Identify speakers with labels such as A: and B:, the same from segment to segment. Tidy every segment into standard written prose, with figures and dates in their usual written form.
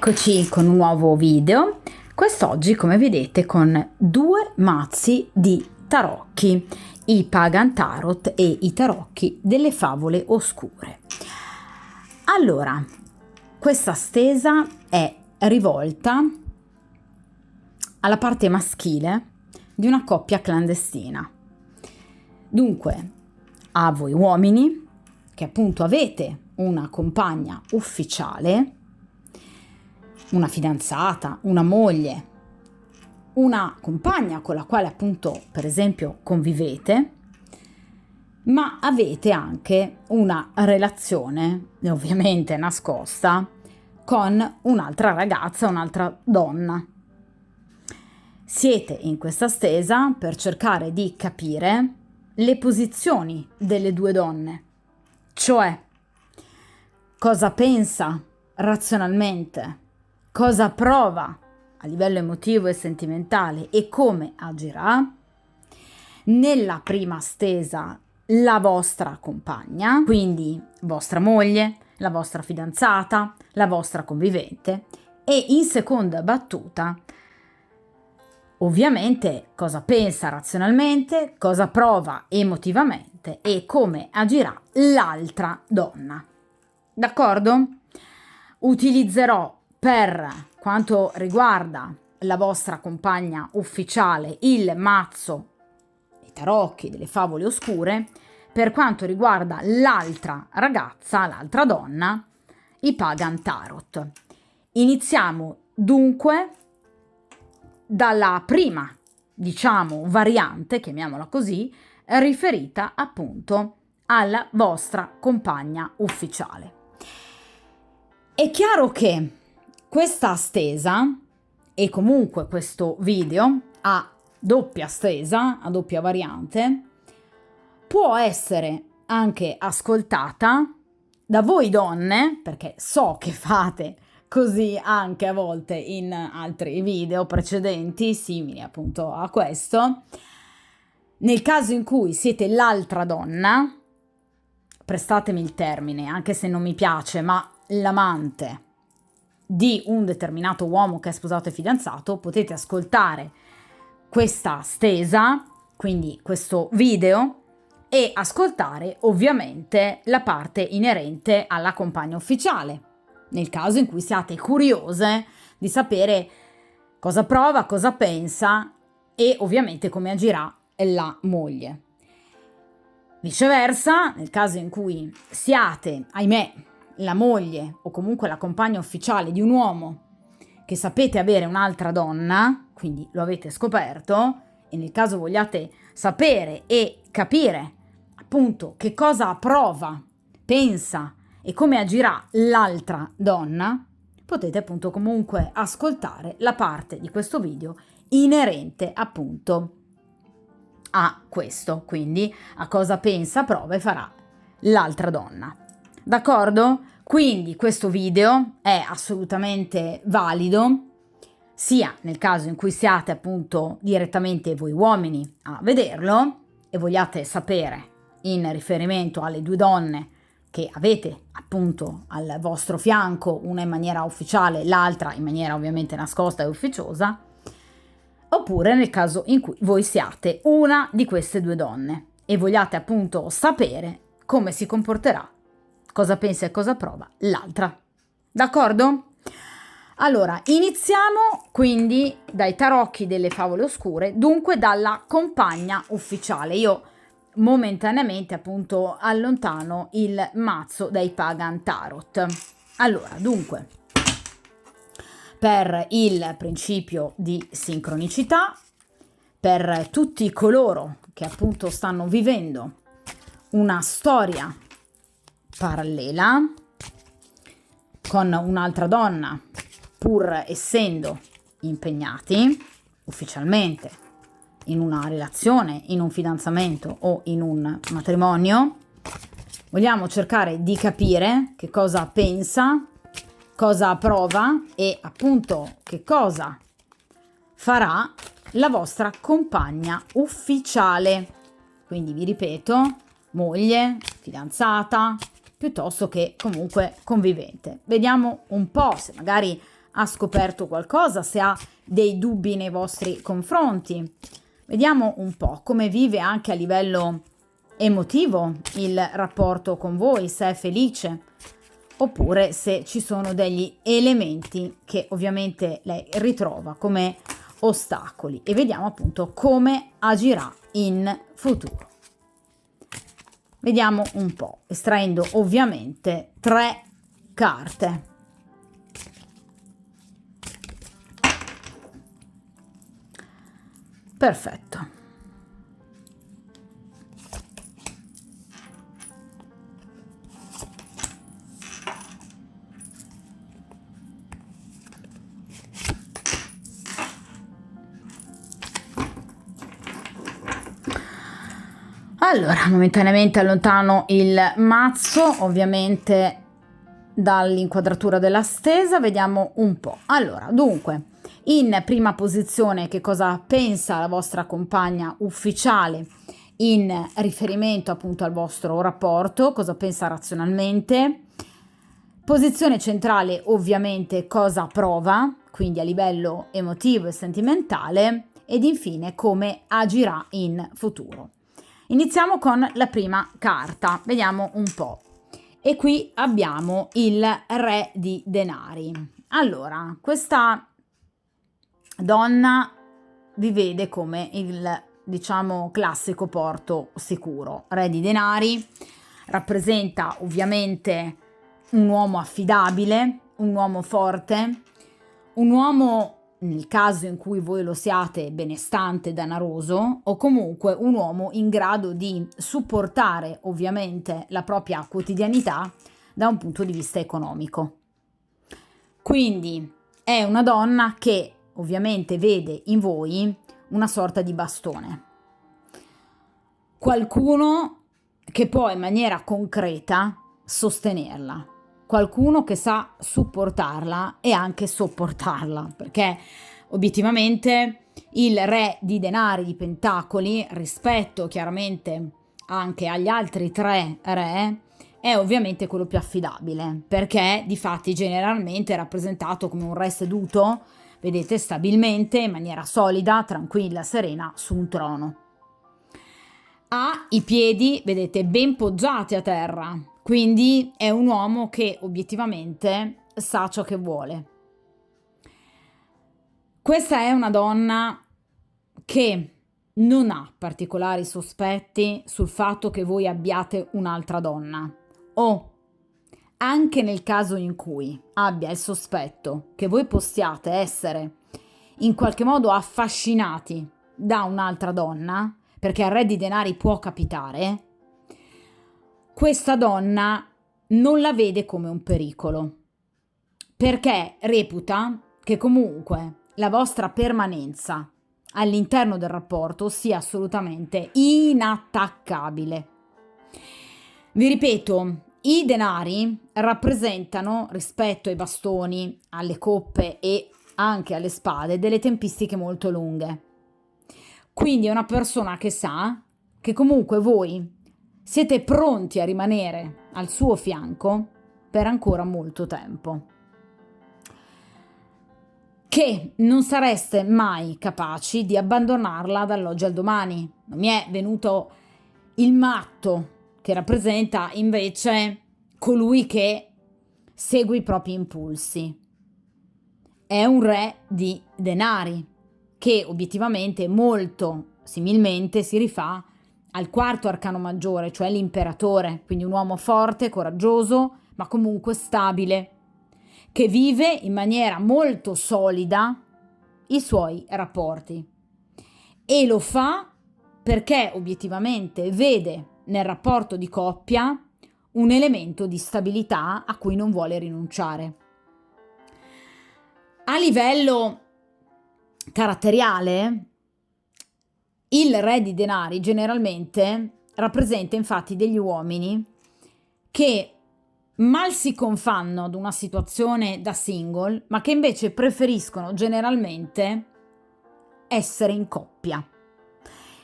A: Eccoci con un nuovo video, quest'oggi come vedete con due mazzi di tarocchi, i Pagan Tarot e i tarocchi delle favole oscure. Allora, questa stesa è rivolta alla parte maschile di una coppia clandestina. Dunque, a voi uomini, che appunto avete una compagna ufficiale, una fidanzata, una moglie, una compagna con la quale appunto per esempio convivete, ma avete anche una relazione ovviamente nascosta con un'altra ragazza, un'altra donna. Siete in questa stesa per cercare di capire le posizioni delle due donne, cioè cosa pensa razionalmente, cosa prova a livello emotivo e sentimentale e come agirà. Nella prima stesa la vostra compagna, quindi vostra moglie, la vostra fidanzata, la vostra convivente, e in seconda battuta ovviamente cosa pensa razionalmente, cosa prova emotivamente e come agirà l'altra donna. D'accordo? Utilizzerò per quanto riguarda la vostra compagna ufficiale il mazzo dei tarocchi delle favole oscure, per quanto riguarda l'altra ragazza, l'altra donna, i Pagan Tarot. Iniziamo dunque dalla prima, variante, chiamiamola così, riferita appunto alla vostra compagna ufficiale. È chiaro che questa stesa e comunque questo video a doppia stesa, a doppia variante, può essere anche ascoltata da voi donne, perché so che fate così anche a volte in altri video precedenti, simili appunto a questo. Nel caso in cui siete l'altra donna, prestatemi il termine, anche se non mi piace, ma l'amante di un determinato uomo che è sposato e fidanzato, potete ascoltare questa stesa, quindi questo video, e ascoltare ovviamente la parte inerente alla compagna ufficiale, nel caso in cui siate curiose di sapere cosa prova, cosa pensa e ovviamente come agirà la moglie. Viceversa, nel caso in cui siate, ahimè, la moglie o comunque la compagna ufficiale di un uomo che sapete avere un'altra donna, quindi lo avete scoperto, e nel caso vogliate sapere e capire appunto che cosa prova, pensa e come agirà l'altra donna, potete appunto comunque ascoltare la parte di questo video inerente appunto a questo, quindi a cosa pensa, prova e farà l'altra donna. D'accordo? Quindi questo video è assolutamente valido sia nel caso in cui siate appunto direttamente voi uomini a vederlo e vogliate sapere in riferimento alle due donne che avete appunto al vostro fianco, una in maniera ufficiale, l'altra in maniera ovviamente nascosta e ufficiosa, oppure nel caso in cui voi siate una di queste due donne e vogliate appunto sapere come si comporterà, cosa pensa e cosa prova l'altra. D'accordo? Allora, iniziamo quindi dai tarocchi delle favole oscure, dunque dalla compagna ufficiale. Io momentaneamente appunto allontano il mazzo dai Pagan Tarot. Allora, dunque, per il principio di sincronicità, per tutti coloro che appunto stanno vivendo una storia parallela con un'altra donna, pur essendo impegnati ufficialmente in una relazione, in un fidanzamento o in un matrimonio, vogliamo cercare di capire che cosa pensa, cosa prova e appunto che cosa farà la vostra compagna ufficiale. Quindi vi ripeto, moglie, fidanzata, piuttosto che comunque convivente. Vediamo un po' se magari ha scoperto qualcosa, se ha dei dubbi nei vostri confronti. Vediamo un po' come vive anche a livello emotivo il rapporto con voi, se è felice, oppure se ci sono degli elementi che ovviamente lei ritrova come ostacoli, e vediamo appunto come agirà in futuro. Vediamo un po', estraendo ovviamente 3 carte. Perfetto. Allora, momentaneamente allontano il mazzo, ovviamente dall'inquadratura della stesa, vediamo un po'. Allora, dunque, in prima posizione che cosa pensa la vostra compagna ufficiale in riferimento appunto al vostro rapporto, cosa pensa razionalmente. Posizione centrale ovviamente cosa prova, quindi a livello emotivo e sentimentale, ed infine come agirà in futuro. Iniziamo con la prima carta, vediamo un po'. E qui abbiamo il Re di Denari. Allora, questa donna vi vede come il, diciamo, classico porto sicuro. Re di Denari rappresenta ovviamente un uomo affidabile, un uomo forte, un uomo, nel caso in cui voi lo siate, benestante, danaroso, o comunque un uomo in grado di supportare ovviamente la propria quotidianità da un punto di vista economico. Quindi è una donna che ovviamente vede in voi una sorta di bastone. Qualcuno che può in maniera concreta sostenerla. Qualcuno che sa supportarla e anche sopportarla, perché obiettivamente il Re di Denari, di Pentacoli, rispetto chiaramente anche agli altri 3 re, è ovviamente quello più affidabile, perché difatti generalmente è rappresentato come un re seduto, vedete, stabilmente, in maniera solida, tranquilla, serena, su un trono. Ha i piedi, vedete, ben poggiati a terra, quindi è un uomo che obiettivamente sa ciò che vuole. Questa è una donna che non ha particolari sospetti sul fatto che voi abbiate un'altra donna, o anche nel caso in cui abbia il sospetto che voi possiate essere in qualche modo affascinati da un'altra donna, perché al Re di Denari può capitare, questa donna non la vede come un pericolo, perché reputa che comunque la vostra permanenza all'interno del rapporto sia assolutamente inattaccabile. Vi ripeto, i denari rappresentano, rispetto ai bastoni, alle coppe e anche alle spade, delle tempistiche molto lunghe. Quindi è una persona che sa che comunque voi siete pronti a rimanere al suo fianco per ancora molto tempo, che non sareste mai capaci di abbandonarla dall'oggi al domani. Non mi è venuto il matto, che rappresenta invece colui che segue i propri impulsi. È un Re di Denari, che obiettivamente molto similmente si rifà al 4º arcano maggiore, cioè l'imperatore, quindi un uomo forte, coraggioso, ma comunque stabile, che vive in maniera molto solida i suoi rapporti, e lo fa perché obiettivamente vede nel rapporto di coppia un elemento di stabilità a cui non vuole rinunciare. A livello caratteriale, il Re di Denari generalmente rappresenta infatti degli uomini che mal si confanno ad una situazione da single, ma che invece preferiscono generalmente essere in coppia,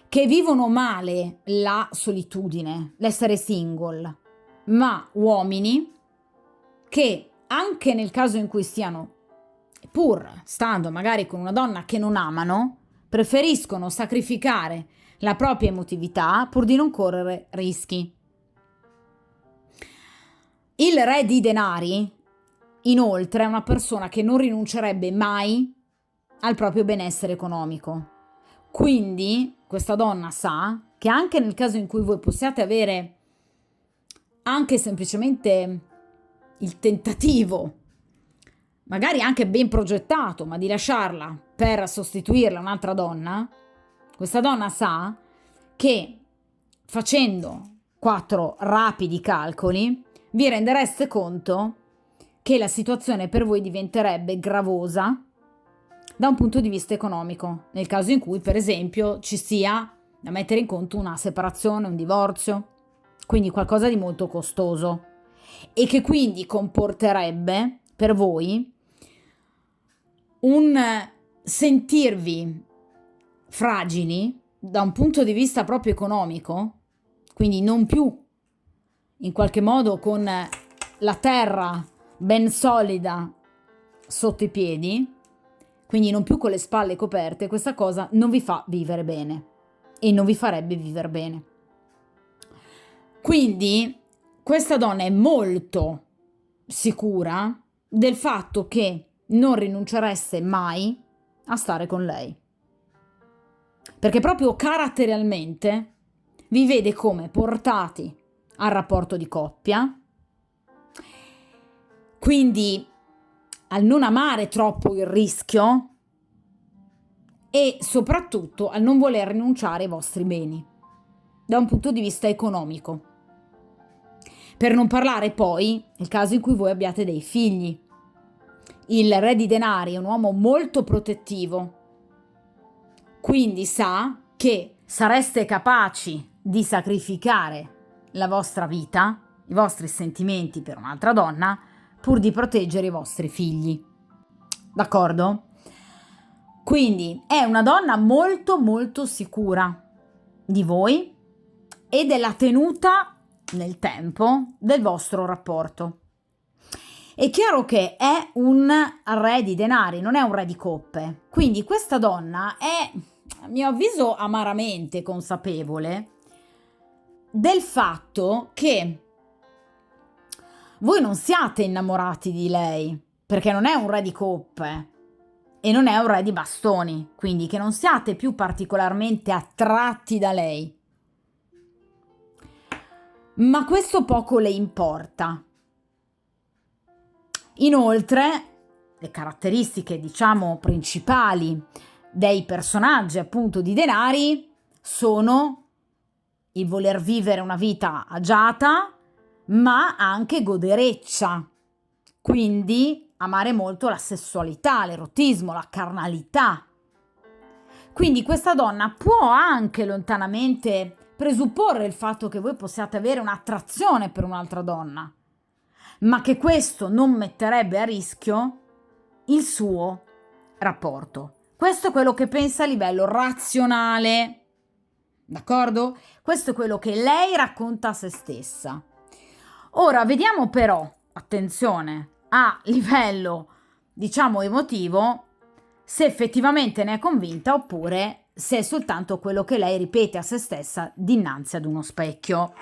A: che vivono male la solitudine, l'essere single, ma uomini che anche nel caso in cui siano pur stando magari con una donna che non amano, preferiscono sacrificare la propria emotività pur di non correre rischi. Il re di denari, inoltre, è una persona che non rinuncerebbe mai al proprio benessere economico. Quindi questa donna sa che anche nel caso in cui voi possiate avere anche semplicemente il tentativo, magari anche ben progettato, ma di lasciarla per sostituirla a un'altra donna, questa donna sa che facendo 4 rapidi calcoli vi rendereste conto che la situazione per voi diventerebbe gravosa da un punto di vista economico, nel caso in cui, per esempio, ci sia da mettere in conto una separazione, un divorzio, quindi qualcosa di molto costoso, e che quindi comporterebbe per voi un sentirvi fragili da un punto di vista proprio economico, quindi non più in qualche modo con la terra ben solida sotto i piedi, quindi non più con le spalle coperte. Questa cosa non vi fa vivere bene e non vi farebbe vivere bene. Quindi questa donna è molto sicura del fatto che non rinuncereste mai a stare con lei, perché proprio caratterialmente vi vede come portati al rapporto di coppia, quindi al non amare troppo il rischio e soprattutto al non voler rinunciare ai vostri beni da un punto di vista economico. Per non parlare poi nel caso in cui voi abbiate dei figli. Il re di denari è un uomo molto protettivo, quindi sa che sareste capaci di sacrificare la vostra vita, i vostri sentimenti per un'altra donna, pur di proteggere i vostri figli. D'accordo? Quindi è una donna molto molto sicura di voi e della tenuta nel tempo del vostro rapporto. È chiaro che è un re di denari, non è un re di coppe. Quindi questa donna è, a mio avviso, amaramente consapevole del fatto che voi non siate innamorati di lei, perché non è un re di coppe e non è un re di bastoni, quindi che non siate più particolarmente attratti da lei. Ma questo poco le importa. Inoltre, le caratteristiche, diciamo, principali dei personaggi, appunto, di denari sono il voler vivere una vita agiata, ma anche godereccia. Quindi amare molto la sessualità, l'erotismo, la carnalità. Quindi questa donna può anche lontanamente presupporre il fatto che voi possiate avere un'attrazione per un'altra donna, ma che questo non metterebbe a rischio il suo rapporto. Questo è quello che pensa a livello razionale, d'accordo? Questo è quello che lei racconta a se stessa. Ora vediamo però, attenzione, a livello, diciamo, emotivo, se effettivamente ne è convinta oppure se è soltanto quello che lei ripete a se stessa dinanzi ad uno specchio.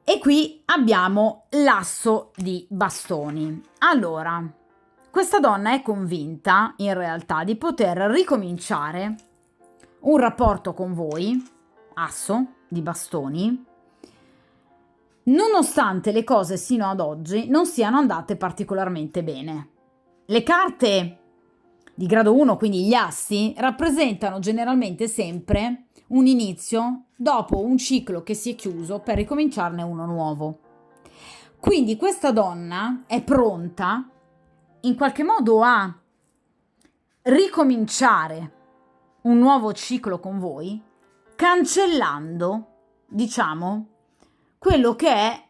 A: E qui abbiamo l'asso di bastoni. Allora, questa donna è convinta in realtà di poter ricominciare un rapporto con voi, asso di bastoni, nonostante le cose sino ad oggi non siano andate particolarmente bene. Le carte di grado 1, quindi gli assi, rappresentano generalmente sempre un inizio dopo un ciclo che si è chiuso per ricominciarne uno nuovo. Quindi questa donna è pronta in qualche modo a ricominciare un nuovo ciclo con voi, cancellando, diciamo, quello che è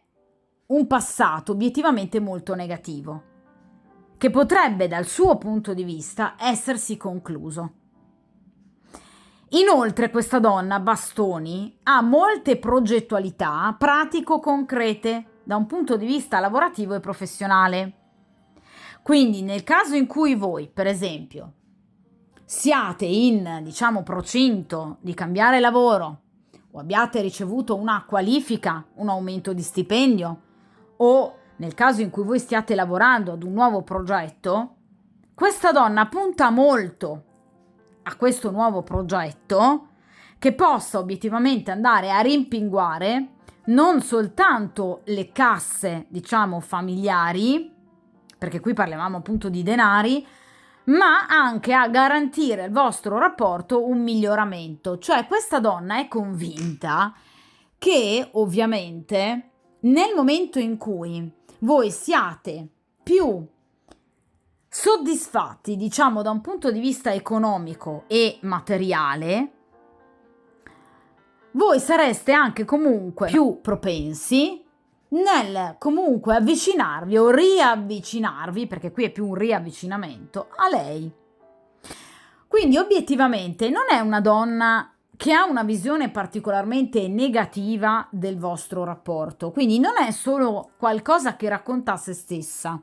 A: un passato obiettivamente molto negativo, che potrebbe dal suo punto di vista essersi concluso. Inoltre questa donna, bastoni, ha molte progettualità pratico-concrete da un punto di vista lavorativo e professionale. Quindi nel caso in cui voi, per esempio, siate in, diciamo, procinto di cambiare lavoro o abbiate ricevuto una qualifica, un aumento di stipendio, o nel caso in cui voi stiate lavorando ad un nuovo progetto, questa donna punta molto a questo nuovo progetto che possa obiettivamente andare a rimpinguare non soltanto le casse, diciamo, familiari, perché qui parliamo appunto di denari, ma anche a garantire al vostro rapporto un miglioramento. Cioè questa donna è convinta che ovviamente nel momento in cui voi siate più soddisfatti, diciamo, da un punto di vista economico e materiale, voi sareste anche comunque più propensi nel comunque avvicinarvi o riavvicinarvi, perché qui è più un riavvicinamento, a lei. Quindi obiettivamente non è una donna che ha una visione particolarmente negativa del vostro rapporto, quindi non è solo qualcosa che racconta a se stessa,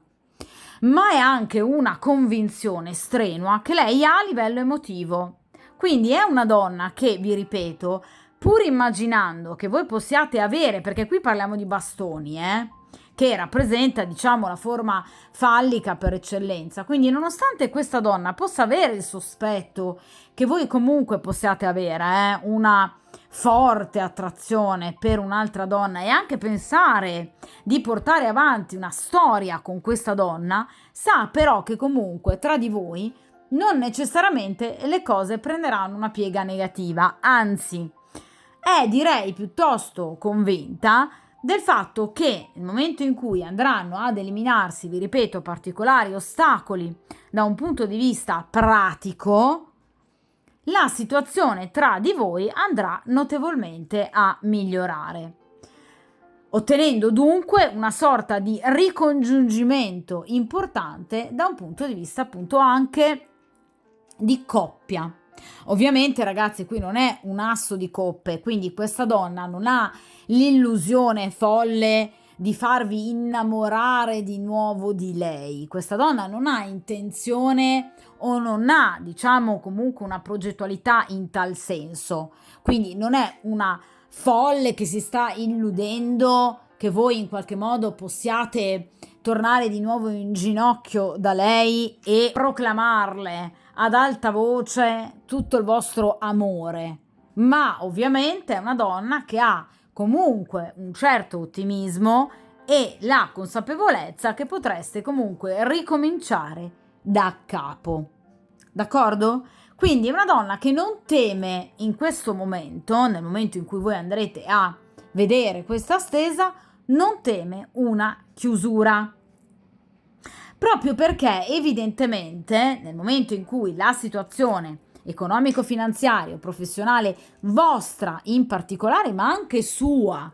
A: ma è anche una convinzione strenua che lei ha a livello emotivo. Quindi è una donna che, vi ripeto, pur immaginando che voi possiate avere, perché qui parliamo di bastoni, che rappresenta, diciamo, la forma fallica per eccellenza. Quindi nonostante questa donna possa avere il sospetto che voi comunque possiate avere una forte attrazione per un'altra donna e anche pensare di portare avanti una storia con questa donna, sa però che comunque tra di voi non necessariamente le cose prenderanno una piega negativa, anzi è, direi, piuttosto convinta del fatto che nel momento in cui andranno ad eliminarsi, vi ripeto, particolari ostacoli da un punto di vista pratico, la situazione tra di voi andrà notevolmente a migliorare, ottenendo dunque una sorta di ricongiungimento importante da un punto di vista appunto anche di coppia. Ovviamente, ragazzi, qui non è un asso di coppe, quindi questa donna non ha l'illusione folle di farvi innamorare di nuovo di lei. Questa donna non ha intenzione o non ha, diciamo, comunque una progettualità in tal senso. Quindi non è una folle che si sta illudendo che voi in qualche modo possiate tornare di nuovo in ginocchio da lei e proclamarle ad alta voce tutto il vostro amore, ma ovviamente è una donna che ha comunque un certo ottimismo e la consapevolezza che potreste comunque ricominciare da capo. D'accordo? Quindi è una donna che non teme in questo momento, nel momento in cui voi andrete a vedere questa stesa, non teme una chiusura. Proprio perché evidentemente nel momento in cui la situazione economico-finanziaria o professionale vostra in particolare, ma anche sua,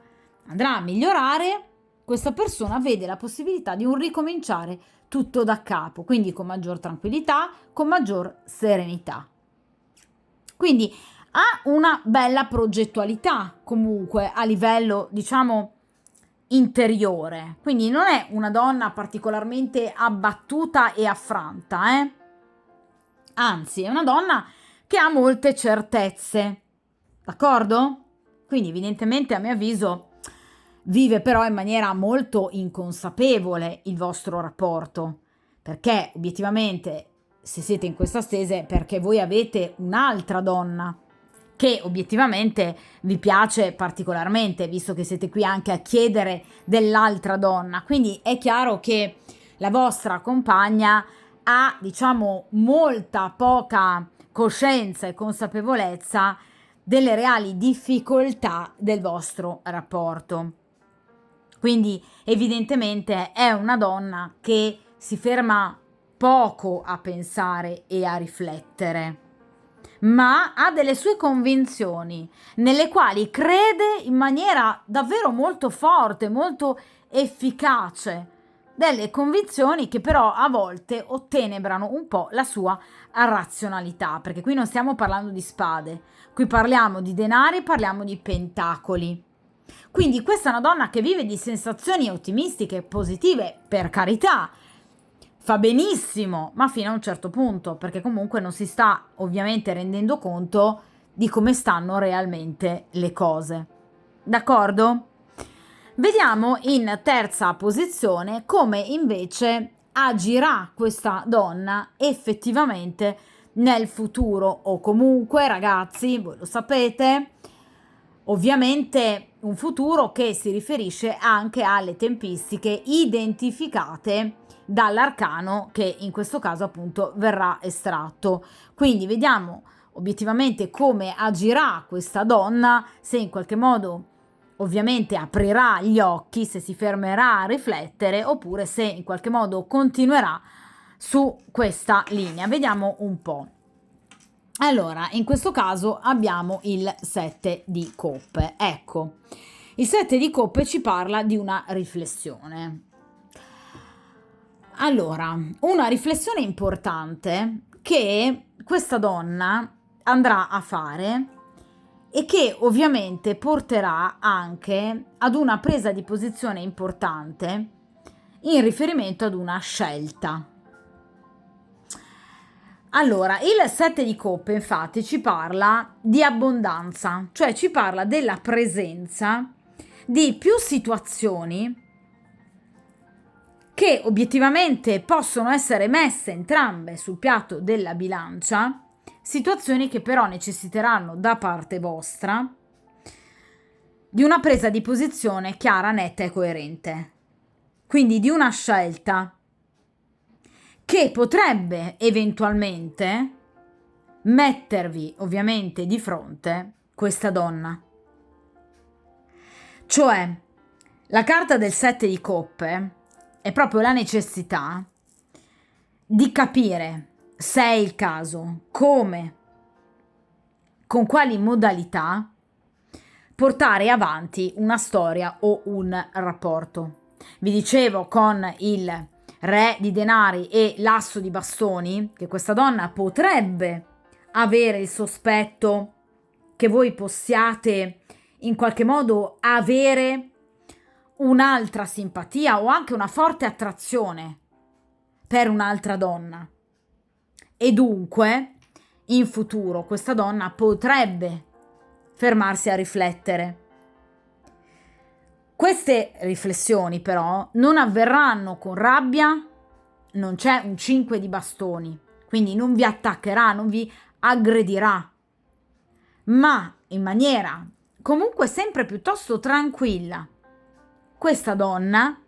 A: andrà a migliorare, questa persona vede la possibilità di un ricominciare tutto da capo, quindi con maggior tranquillità, con maggior serenità. Quindi ha una bella progettualità comunque a livello, diciamo, interiore, quindi non è una donna particolarmente abbattuta e affranta, anzi è una donna che ha molte certezze, d'accordo? Quindi evidentemente a mio avviso vive però in maniera molto inconsapevole il vostro rapporto, perché obiettivamente se siete in questa stese è perché voi avete un'altra donna che obiettivamente vi piace particolarmente, visto che siete qui anche a chiedere dell'altra donna. Quindi è chiaro che la vostra compagna ha, diciamo, molta poca coscienza e consapevolezza delle reali difficoltà del vostro rapporto. Quindi evidentemente è una donna che si ferma poco a pensare e a riflettere, ma ha delle sue convinzioni nelle quali crede in maniera davvero molto forte, molto efficace, delle convinzioni che però a volte ottenebrano un po' la sua razionalità, perché qui non stiamo parlando di spade, qui parliamo di denari, parliamo di pentacoli. Quindi questa è una donna che vive di sensazioni ottimistiche, positive, per carità. fa benissimo, ma fino a un certo punto, perché comunque non si sta ovviamente rendendo conto di come stanno realmente le cose. D'accordo? Vediamo in terza posizione come invece agirà questa donna effettivamente nel futuro, o comunque, ragazzi, voi lo sapete, ovviamente un futuro che si riferisce anche alle tempistiche identificate dall'arcano che in questo caso appunto verrà estratto. Quindi vediamo obiettivamente come agirà questa donna, se in qualche modo ovviamente aprirà gli occhi, se si fermerà a riflettere, oppure se in qualche modo continuerà su questa linea. Vediamo un po'. Allora, in questo caso abbiamo il 7 di coppe. Ecco, il 7 di coppe ci parla di una riflessione. Allora, una riflessione importante che questa donna andrà a fare e che ovviamente porterà anche ad una presa di posizione importante in riferimento ad una scelta. Allora, il 7 di coppe infatti ci parla di abbondanza, cioè ci parla della presenza di più situazioni che obiettivamente possono essere messe entrambe sul piatto della bilancia, situazioni che però necessiteranno da parte vostra di una presa di posizione chiara, netta e coerente, quindi di una scelta che potrebbe eventualmente mettervi ovviamente di fronte questa donna. Cioè, la carta del 7 di coppe è proprio la necessità di capire se è il caso, come, con quali modalità portare avanti una storia o un rapporto. Vi dicevo con il re di denari e l'asso di bastoni che questa donna potrebbe avere il sospetto che voi possiate in qualche modo avere un'altra simpatia o anche una forte attrazione per un'altra donna, e dunque in futuro questa donna potrebbe fermarsi a riflettere. Queste riflessioni però non avverranno con rabbia, non c'è un 5 di bastoni, quindi non vi attaccherà, non vi aggredirà, ma in maniera comunque sempre piuttosto tranquilla. Questa donna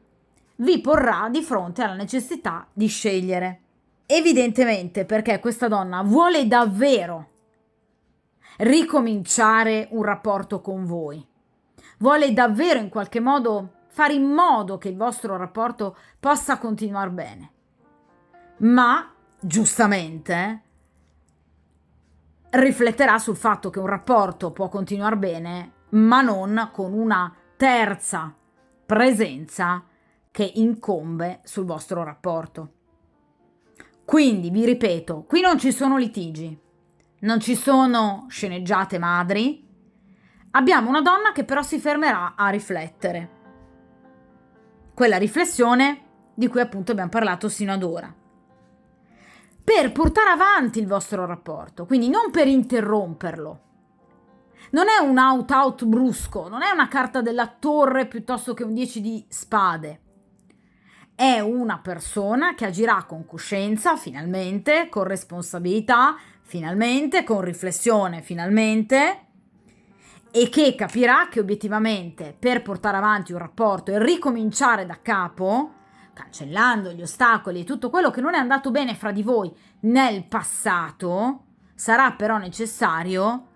A: vi porrà di fronte alla necessità di scegliere. Evidentemente perché questa donna vuole davvero ricominciare un rapporto con voi. Vuole davvero in qualche modo fare in modo che il vostro rapporto possa continuare bene. Ma, giustamente, rifletterà sul fatto che un rapporto può continuare bene, ma non con una terza presenza che incombe sul vostro rapporto. Quindi, vi ripeto, qui non ci sono litigi, non ci sono sceneggiate madri. Abbiamo una donna che però si fermerà a riflettere. Quella riflessione di cui appunto abbiamo parlato sino ad ora. Per portare avanti il vostro rapporto, quindi non per interromperlo. Non è un out brusco, non è una carta della torre piuttosto che un 10 di spade. È una persona che agirà con coscienza, finalmente, con responsabilità, finalmente, con riflessione, finalmente, e che capirà che obiettivamente per portare avanti un rapporto e ricominciare da capo, cancellando gli ostacoli e tutto quello che non è andato bene fra di voi nel passato, sarà però necessario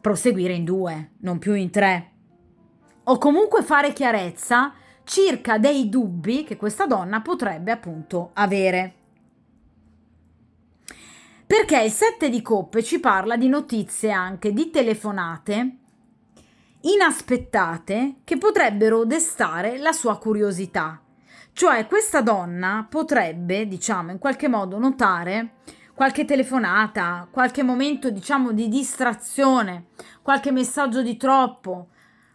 A: proseguire in 2, non più in 3, o comunque fare chiarezza circa dei dubbi che questa donna potrebbe appunto avere. Perché il 7 di coppe ci parla di notizie anche di telefonate inaspettate che potrebbero destare la sua curiosità. Cioè questa donna potrebbe, diciamo, in qualche modo notare qualche telefonata, qualche momento, diciamo, di distrazione, qualche messaggio di troppo,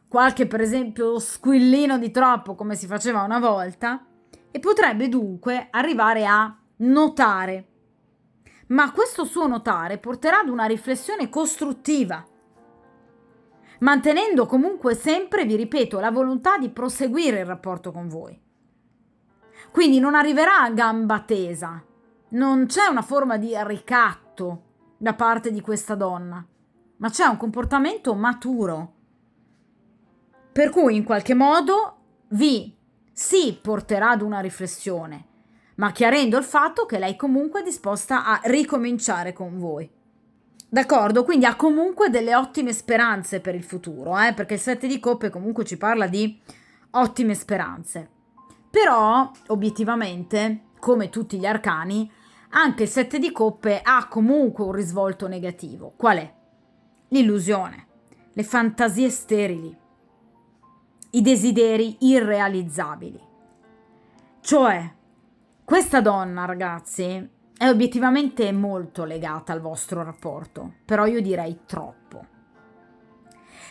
A: qualche per esempio squillino di troppo come si faceva una volta, e potrebbe dunque arrivare a notare. Ma questo suo notare porterà ad una riflessione costruttiva, mantenendo comunque sempre, vi ripeto, la volontà di proseguire il rapporto con voi. Quindi non arriverà a gamba tesa, non c'è una forma di ricatto da parte di questa donna, ma c'è un comportamento maturo, per cui in qualche modo vi si porterà ad una riflessione, ma chiarendo il fatto che lei comunque è disposta a ricominciare con voi. D'accordo? Quindi ha comunque delle ottime speranze per il futuro, perché il 7 di coppe comunque ci parla di ottime speranze. Però, obiettivamente, come tutti gli arcani, anche il 7 di coppe ha comunque un risvolto negativo. Qual è? L'illusione, le fantasie sterili, i desideri irrealizzabili. Cioè, questa donna, ragazzi, è obiettivamente molto legata al vostro rapporto, però io direi troppo.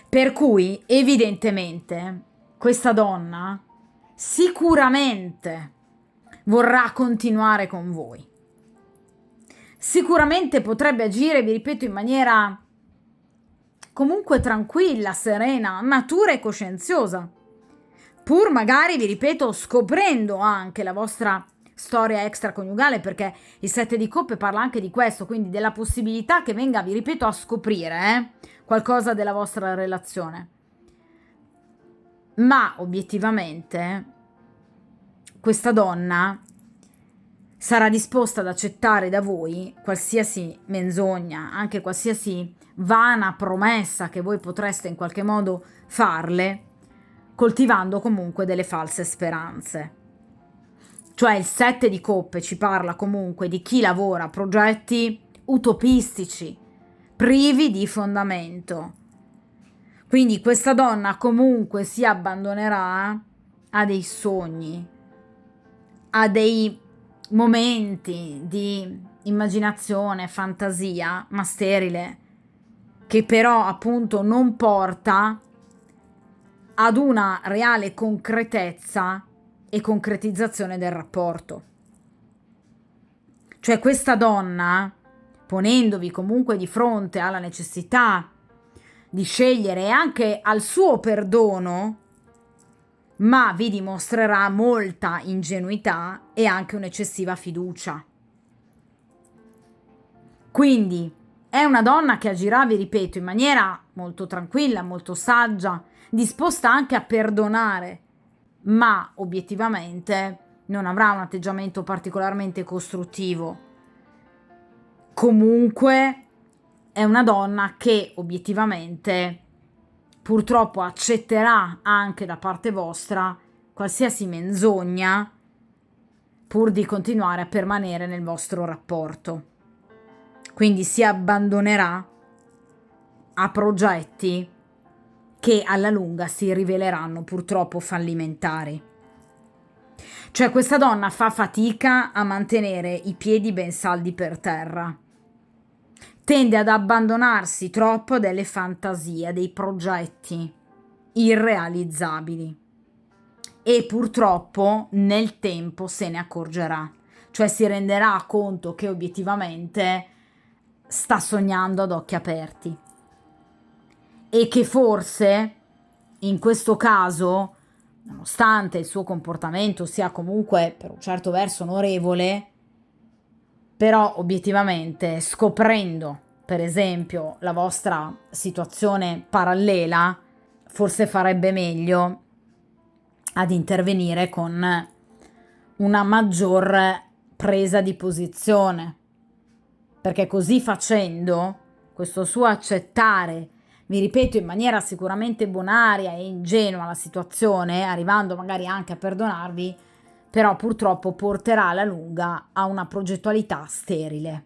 A: Per cui, evidentemente, questa donna sicuramente vorrà continuare con voi. Sicuramente potrebbe agire, vi ripeto, in maniera comunque tranquilla, serena, matura e coscienziosa, pur magari, vi ripeto, scoprendo anche la vostra storia extraconiugale, perché il 7 di coppe parla anche di questo, quindi della possibilità che venga, vi ripeto, a scoprire qualcosa della vostra relazione. Ma obiettivamente questa donna sarà disposta ad accettare da voi qualsiasi menzogna, anche qualsiasi vana promessa che voi potreste in qualche modo farle, coltivando comunque delle false speranze. Cioè il 7 di coppe ci parla comunque di chi lavora a progetti utopistici, privi di fondamento. Quindi questa donna comunque si abbandonerà a dei sogni, a dei momenti di immaginazione, fantasia, ma sterile, che però appunto non porta ad una reale concretezza e concretizzazione del rapporto. Cioè questa donna, ponendovi comunque di fronte alla necessità di scegliere e anche al suo perdono, ma vi dimostrerà molta ingenuità e anche un'eccessiva fiducia. Quindi è una donna che agirà, vi ripeto, in maniera molto tranquilla, molto saggia, disposta anche a perdonare, ma obiettivamente non avrà un atteggiamento particolarmente costruttivo. Comunque è una donna che obiettivamente purtroppo accetterà anche da parte vostra qualsiasi menzogna pur di continuare a permanere nel vostro rapporto. Quindi si abbandonerà a progetti che alla lunga si riveleranno purtroppo fallimentari. Cioè questa donna fa fatica a mantenere i piedi ben saldi per terra. Tende ad abbandonarsi troppo delle fantasie, dei progetti irrealizzabili e purtroppo nel tempo se ne accorgerà, cioè si renderà conto che obiettivamente sta sognando ad occhi aperti e che forse in questo caso, nonostante il suo comportamento sia comunque per un certo verso onorevole, però obiettivamente scoprendo per esempio la vostra situazione parallela, forse farebbe meglio ad intervenire con una maggior presa di posizione, perché così facendo questo suo accettare, vi ripeto, in maniera sicuramente bonaria e ingenua la situazione, arrivando magari anche a perdonarvi, però purtroppo porterà alla lunga a una progettualità sterile.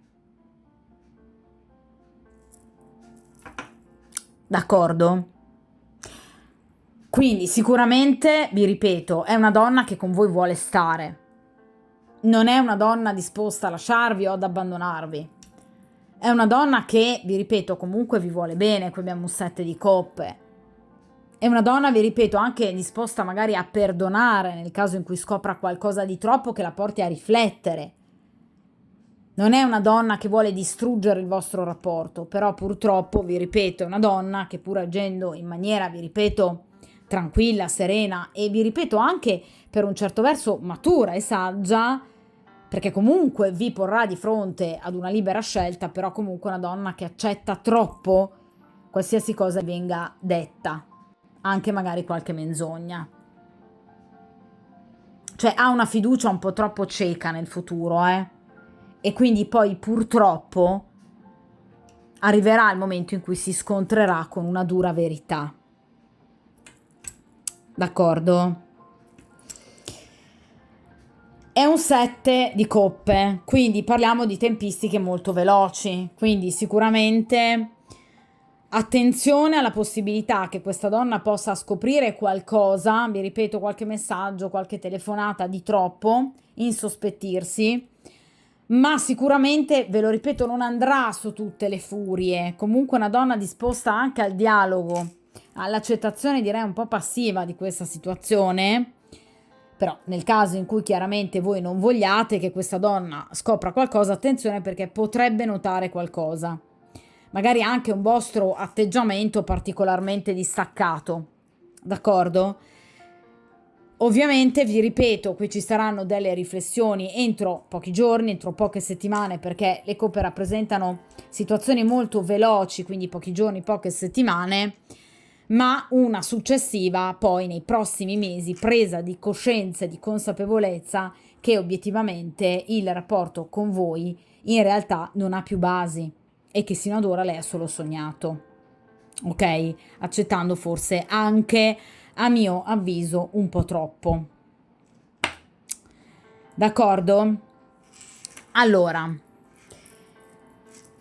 A: D'accordo? Quindi sicuramente, vi ripeto, è una donna che con voi vuole stare. Non è una donna disposta a lasciarvi o ad abbandonarvi. È una donna che, vi ripeto, comunque vi vuole bene. Qui abbiamo un 7 di coppe. È una donna, vi ripeto, anche disposta magari a perdonare nel caso in cui scopra qualcosa di troppo che la porti a riflettere. Non è una donna che vuole distruggere il vostro rapporto, però purtroppo, vi ripeto, è una donna che pur agendo in maniera, vi ripeto, tranquilla, serena e vi ripeto anche per un certo verso matura e saggia, perché comunque vi porrà di fronte ad una libera scelta, però comunque una donna che accetta troppo qualsiasi cosa venga detta, anche magari qualche menzogna. Cioè ha una fiducia un po' troppo cieca nel futuro, e quindi poi purtroppo arriverà il momento in cui si scontrerà con una dura verità. D'accordo? È un 7 di coppe, quindi parliamo di tempistiche molto veloci, quindi sicuramente attenzione alla possibilità che questa donna possa scoprire qualcosa, vi ripeto, qualche messaggio, qualche telefonata di troppo, insospettirsi, ma sicuramente, ve lo ripeto, non andrà su tutte le furie. Comunque una donna disposta anche al dialogo, all'accettazione direi un po' passiva di questa situazione. Però nel caso in cui chiaramente voi non vogliate che questa donna scopra qualcosa, attenzione perché potrebbe notare qualcosa. Magari anche un vostro atteggiamento particolarmente distaccato. D'accordo? Ovviamente vi ripeto, qui ci saranno delle riflessioni entro pochi giorni, entro poche settimane, perché le coppe rappresentano situazioni molto veloci, quindi pochi giorni, poche settimane, ma una successiva poi nei prossimi mesi presa di coscienza e di consapevolezza che obiettivamente il rapporto con voi in realtà non ha più basi e che sino ad ora lei ha solo sognato, ok? Accettando forse anche, a mio avviso, un po' troppo. D'accordo? Allora,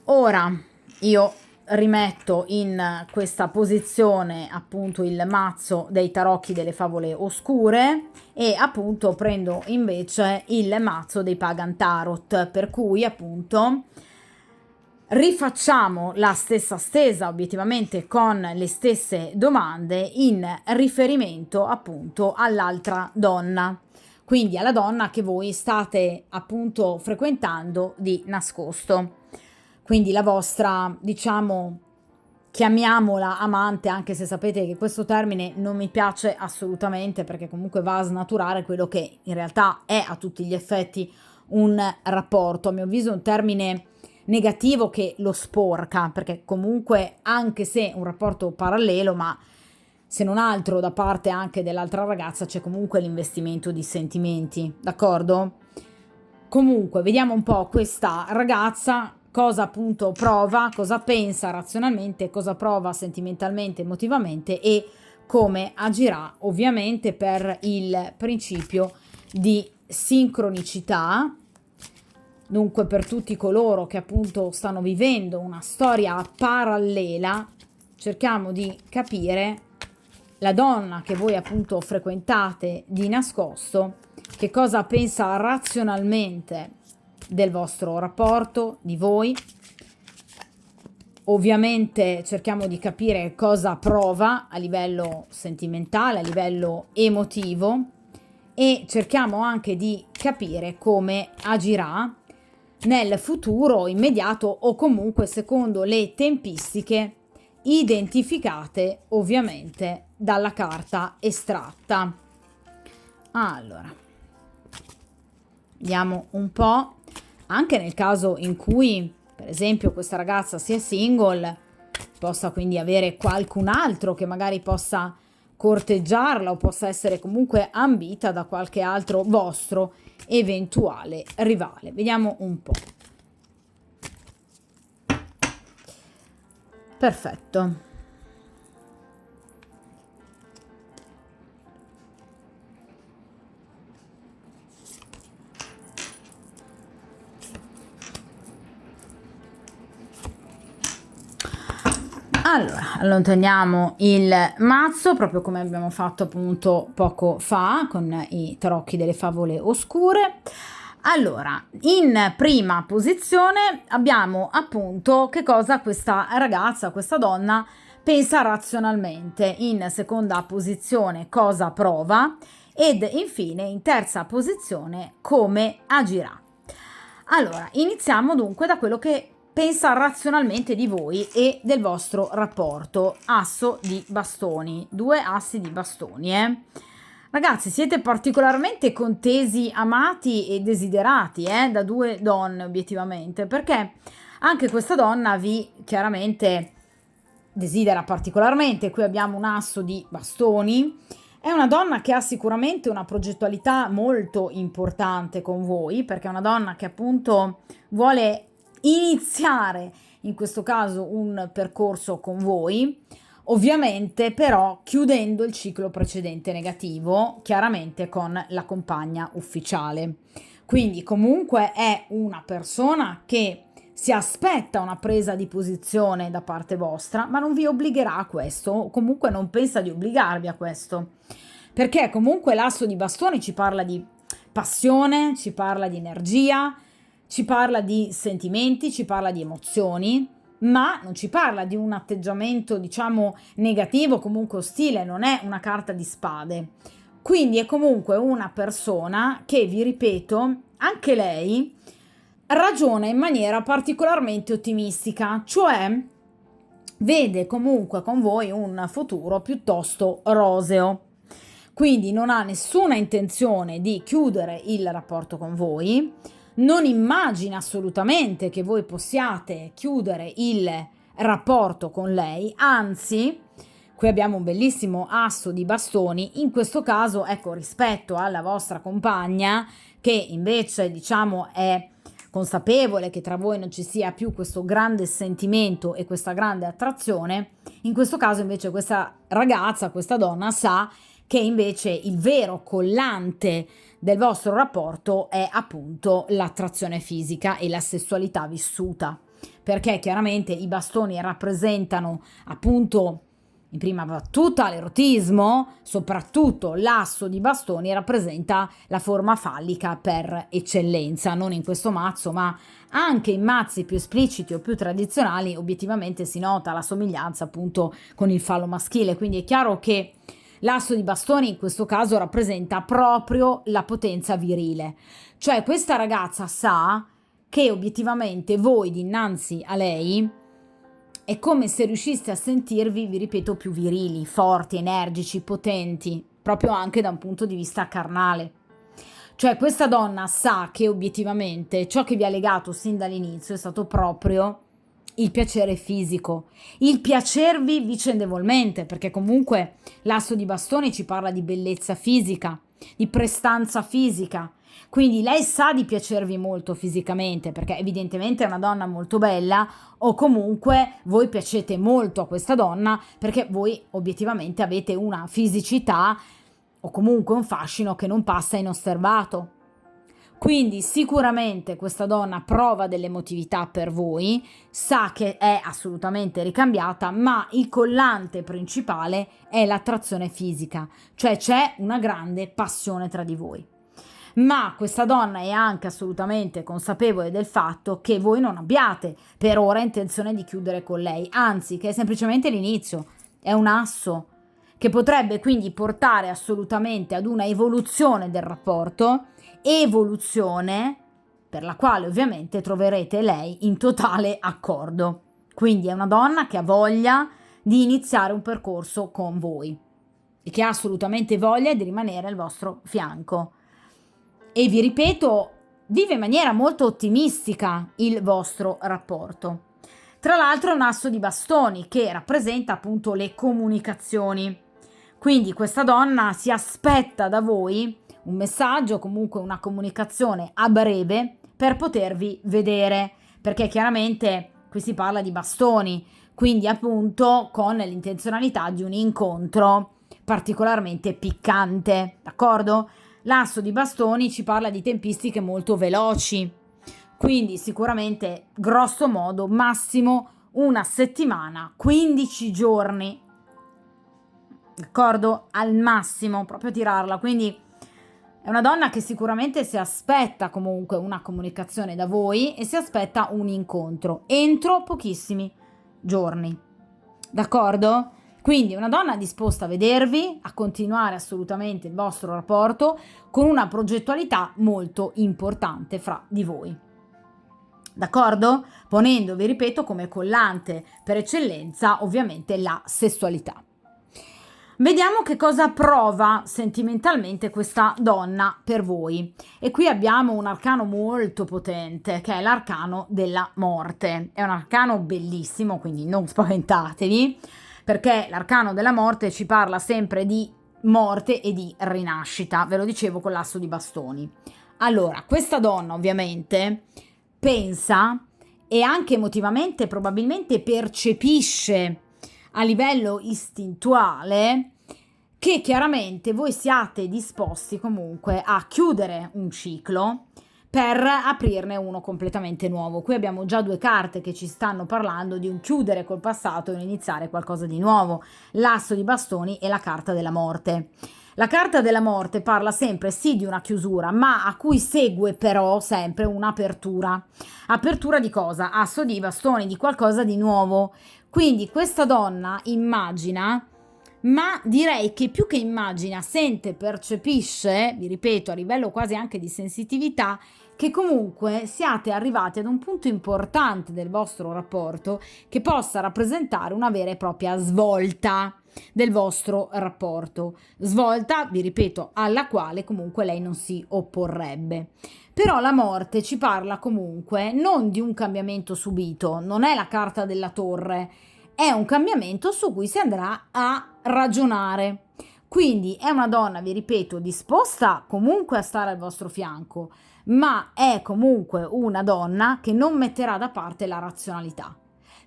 A: ora io rimetto in questa posizione appunto il mazzo dei tarocchi delle favole oscure e appunto prendo invece il mazzo dei Pagan Tarot, per cui appunto rifacciamo la stessa stesa obiettivamente con le stesse domande in riferimento appunto all'altra donna, quindi alla donna che voi state appunto frequentando di nascosto, quindi la vostra, diciamo, chiamiamola amante, anche se sapete che questo termine non mi piace assolutamente perché comunque va a snaturare quello che in realtà è a tutti gli effetti un rapporto. A mio avviso è un termine negativo che lo sporca, perché comunque anche se un rapporto parallelo, ma se non altro da parte anche dell'altra ragazza c'è comunque l'investimento di sentimenti, d'accordo? Comunque vediamo un po' questa ragazza cosa appunto prova, cosa pensa razionalmente, cosa prova sentimentalmente, emotivamente e come agirà ovviamente per il principio di sincronicità. Dunque per tutti coloro che appunto stanno vivendo una storia parallela, cerchiamo di capire la donna che voi appunto frequentate di nascosto, che cosa pensa razionalmente del vostro rapporto, di voi. Ovviamente cerchiamo di capire cosa prova a livello sentimentale, a livello emotivo e cerchiamo anche di capire come agirà nel futuro immediato o comunque secondo le tempistiche identificate ovviamente dalla carta estratta. Allora, vediamo un po', anche nel caso in cui per esempio questa ragazza sia single, possa quindi avere qualcun altro che magari possa corteggiarla o possa essere comunque ambita da qualche altro vostro eventuale rivale. Vediamo un po'. Perfetto. Allora, allontaniamo il mazzo proprio come abbiamo fatto appunto poco fa con i tarocchi delle favole oscure. Allora, in prima posizione abbiamo appunto che cosa questa ragazza, questa donna pensa razionalmente, in seconda posizione cosa prova ed infine in terza posizione come agirà. Allora, iniziamo dunque da quello che pensa razionalmente di voi e del vostro rapporto. Asso di bastoni, 2 assi di bastoni, Ragazzi, siete particolarmente contesi, amati e desiderati, da 2 donne obiettivamente, perché anche questa donna vi chiaramente desidera particolarmente. Qui abbiamo un asso di bastoni. È una donna che ha sicuramente una progettualità molto importante con voi, perché è una donna che appunto vuole iniziare in questo caso un percorso con voi, ovviamente però chiudendo il ciclo precedente negativo, chiaramente con la compagna ufficiale. Quindi comunque è una persona che si aspetta una presa di posizione da parte vostra, ma non vi obbligherà a questo, comunque non pensa di obbligarvi a questo, perché comunque l'asso di bastoni ci parla di passione, ci parla di energia, ci parla di sentimenti, ci parla di emozioni, ma non ci parla di un atteggiamento, diciamo, negativo, comunque ostile, non è una carta di spade. Quindi è comunque una persona che, vi ripeto, anche lei ragiona in maniera particolarmente ottimistica, cioè vede comunque con voi un futuro piuttosto roseo. Quindi non ha nessuna intenzione di chiudere il rapporto con voi, non immagina assolutamente che voi possiate chiudere il rapporto con lei, anzi, qui abbiamo un bellissimo asso di bastoni, in questo caso, ecco, rispetto alla vostra compagna, che invece, diciamo, è consapevole che tra voi non ci sia più questo grande sentimento e questa grande attrazione, in questo caso invece questa ragazza, questa donna sa che invece il vero collante del vostro rapporto è appunto l'attrazione fisica e la sessualità vissuta, perché chiaramente i bastoni rappresentano appunto in prima battuta l'erotismo, soprattutto l'asso di bastoni rappresenta la forma fallica per eccellenza, non in questo mazzo ma anche in mazzi più espliciti o più tradizionali obiettivamente si nota la somiglianza appunto con il fallo maschile, quindi è chiaro che l'asso di bastoni in questo caso rappresenta proprio la potenza virile, cioè questa ragazza sa che obiettivamente voi dinanzi a lei è come se riusciste a sentirvi, vi ripeto, più virili, forti, energici, potenti, proprio anche da un punto di vista carnale. Cioè questa donna sa che obiettivamente ciò che vi ha legato sin dall'inizio è stato proprio il piacere fisico, il piacervi vicendevolmente, perché comunque l'asso di bastoni ci parla di bellezza fisica, di prestanza fisica, quindi lei sa di piacervi molto fisicamente, perché evidentemente è una donna molto bella, o comunque voi piacete molto a questa donna perché voi obiettivamente avete una fisicità o comunque un fascino che non passa inosservato. Quindi sicuramente questa donna prova dell'emotività per voi, sa che è assolutamente ricambiata, ma il collante principale è l'attrazione fisica, cioè c'è una grande passione tra di voi. Ma questa donna è anche assolutamente consapevole del fatto che voi non abbiate per ora intenzione di chiudere con lei, anzi che è semplicemente l'inizio, è un asso che potrebbe quindi portare assolutamente ad una evoluzione del rapporto, evoluzione per la quale ovviamente troverete lei in totale accordo. Quindi è una donna che ha voglia di iniziare un percorso con voi e che ha assolutamente voglia di rimanere al vostro fianco. E vi ripeto, vive in maniera molto ottimistica il vostro rapporto. Tra l'altro è un asso di bastoni che rappresenta appunto le comunicazioni. Quindi questa donna si aspetta da voi un messaggio, comunque una comunicazione a breve per potervi vedere, perché chiaramente qui si parla di bastoni, quindi appunto con l'intenzionalità di un incontro particolarmente piccante, d'accordo? L'asso di bastoni ci parla di tempistiche molto veloci, quindi sicuramente grosso modo massimo una settimana, 15 giorni, d'accordo? Al massimo, proprio tirarla, quindi è una donna che sicuramente si aspetta comunque una comunicazione da voi e si aspetta un incontro entro pochissimi giorni. d'accordo? Quindi una donna disposta a vedervi, a continuare assolutamente il vostro rapporto con una progettualità molto importante fra di voi. D'accordo? Ponendovi, ripeto, come collante per eccellenza ovviamente la sessualità. Vediamo che cosa prova sentimentalmente questa donna per voi. E qui abbiamo un arcano molto potente, che è l'arcano della morte. È un arcano bellissimo, quindi non spaventatevi, perché l'arcano della morte ci parla sempre di morte e di rinascita. Ve lo dicevo con l'asso di bastoni. Allora, questa donna ovviamente pensa e anche emotivamente probabilmente percepisce a livello istintuale che chiaramente voi siate disposti comunque a chiudere un ciclo per aprirne uno completamente nuovo. Qui abbiamo già due carte che ci stanno parlando di un chiudere col passato e un iniziare qualcosa di nuovo, l'asso di bastoni e la carta della morte. La carta della morte parla sempre sì di una chiusura, ma a cui segue però sempre un'apertura. Apertura di cosa? Asso di bastoni, di qualcosa di nuovo. Quindi questa donna immagina, ma direi che più che immagina, sente, percepisce, vi ripeto, a livello quasi anche di sensitività, che comunque siate arrivati ad un punto importante del vostro rapporto che possa rappresentare una vera e propria svolta del vostro rapporto. Svolta, vi ripeto, alla quale comunque lei non si opporrebbe. Però la morte ci parla comunque non di un cambiamento subito, non è la carta della torre, è un cambiamento su cui si andrà a ragionare. Quindi è una donna, vi ripeto, disposta comunque a stare al vostro fianco, ma è comunque una donna che non metterà da parte la razionalità.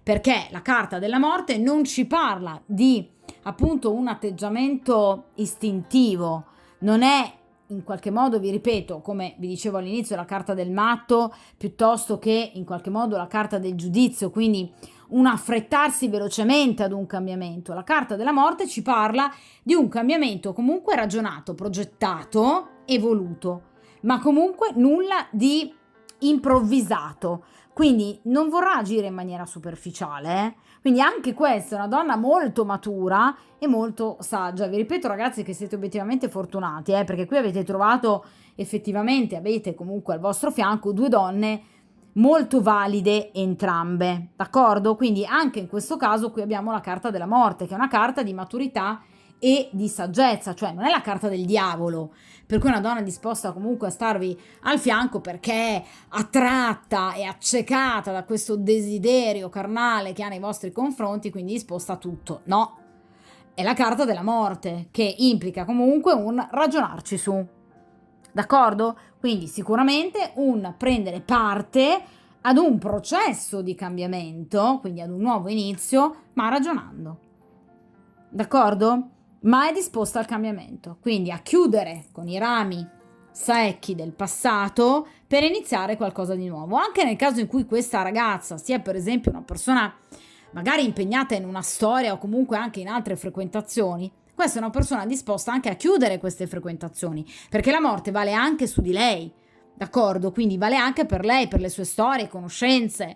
A: Perché la carta della morte non ci parla di appunto un atteggiamento istintivo, non è in qualche modo, vi ripeto, come vi dicevo all'inizio, la carta del matto, piuttosto che in qualche modo la carta del giudizio, quindi un affrettarsi velocemente ad un cambiamento. La carta della morte ci parla di un cambiamento comunque ragionato, progettato e voluto, ma comunque nulla di improvvisato. Quindi non vorrà agire in maniera superficiale, Quindi anche questa è una donna molto matura e molto saggia. Vi ripeto ragazzi che siete obiettivamente fortunati, perché qui avete trovato effettivamente, avete comunque al vostro fianco due donne molto valide entrambe, d'accordo? Quindi anche in questo caso qui abbiamo la carta della morte, che è una carta di maturità e di saggezza, cioè non è la carta del diavolo, per cui una donna è disposta comunque a starvi al fianco perché è attratta e accecata da questo desiderio carnale che ha nei vostri confronti, quindi disposta a tutto. No, è la carta della morte, che implica comunque un ragionarci su, d'accordo? Quindi sicuramente un prendere parte ad un processo di cambiamento, quindi ad un nuovo inizio, ma ragionando, d'accordo? Ma è disposta al cambiamento, quindi a chiudere con i rami secchi del passato per iniziare qualcosa di nuovo. Anche nel caso in cui questa ragazza sia per esempio una persona magari impegnata in una storia o comunque anche in altre frequentazioni, questa è una persona disposta anche a chiudere queste frequentazioni, perché la morte vale anche su di lei, d'accordo? Quindi vale anche per lei, per le sue storie, conoscenze,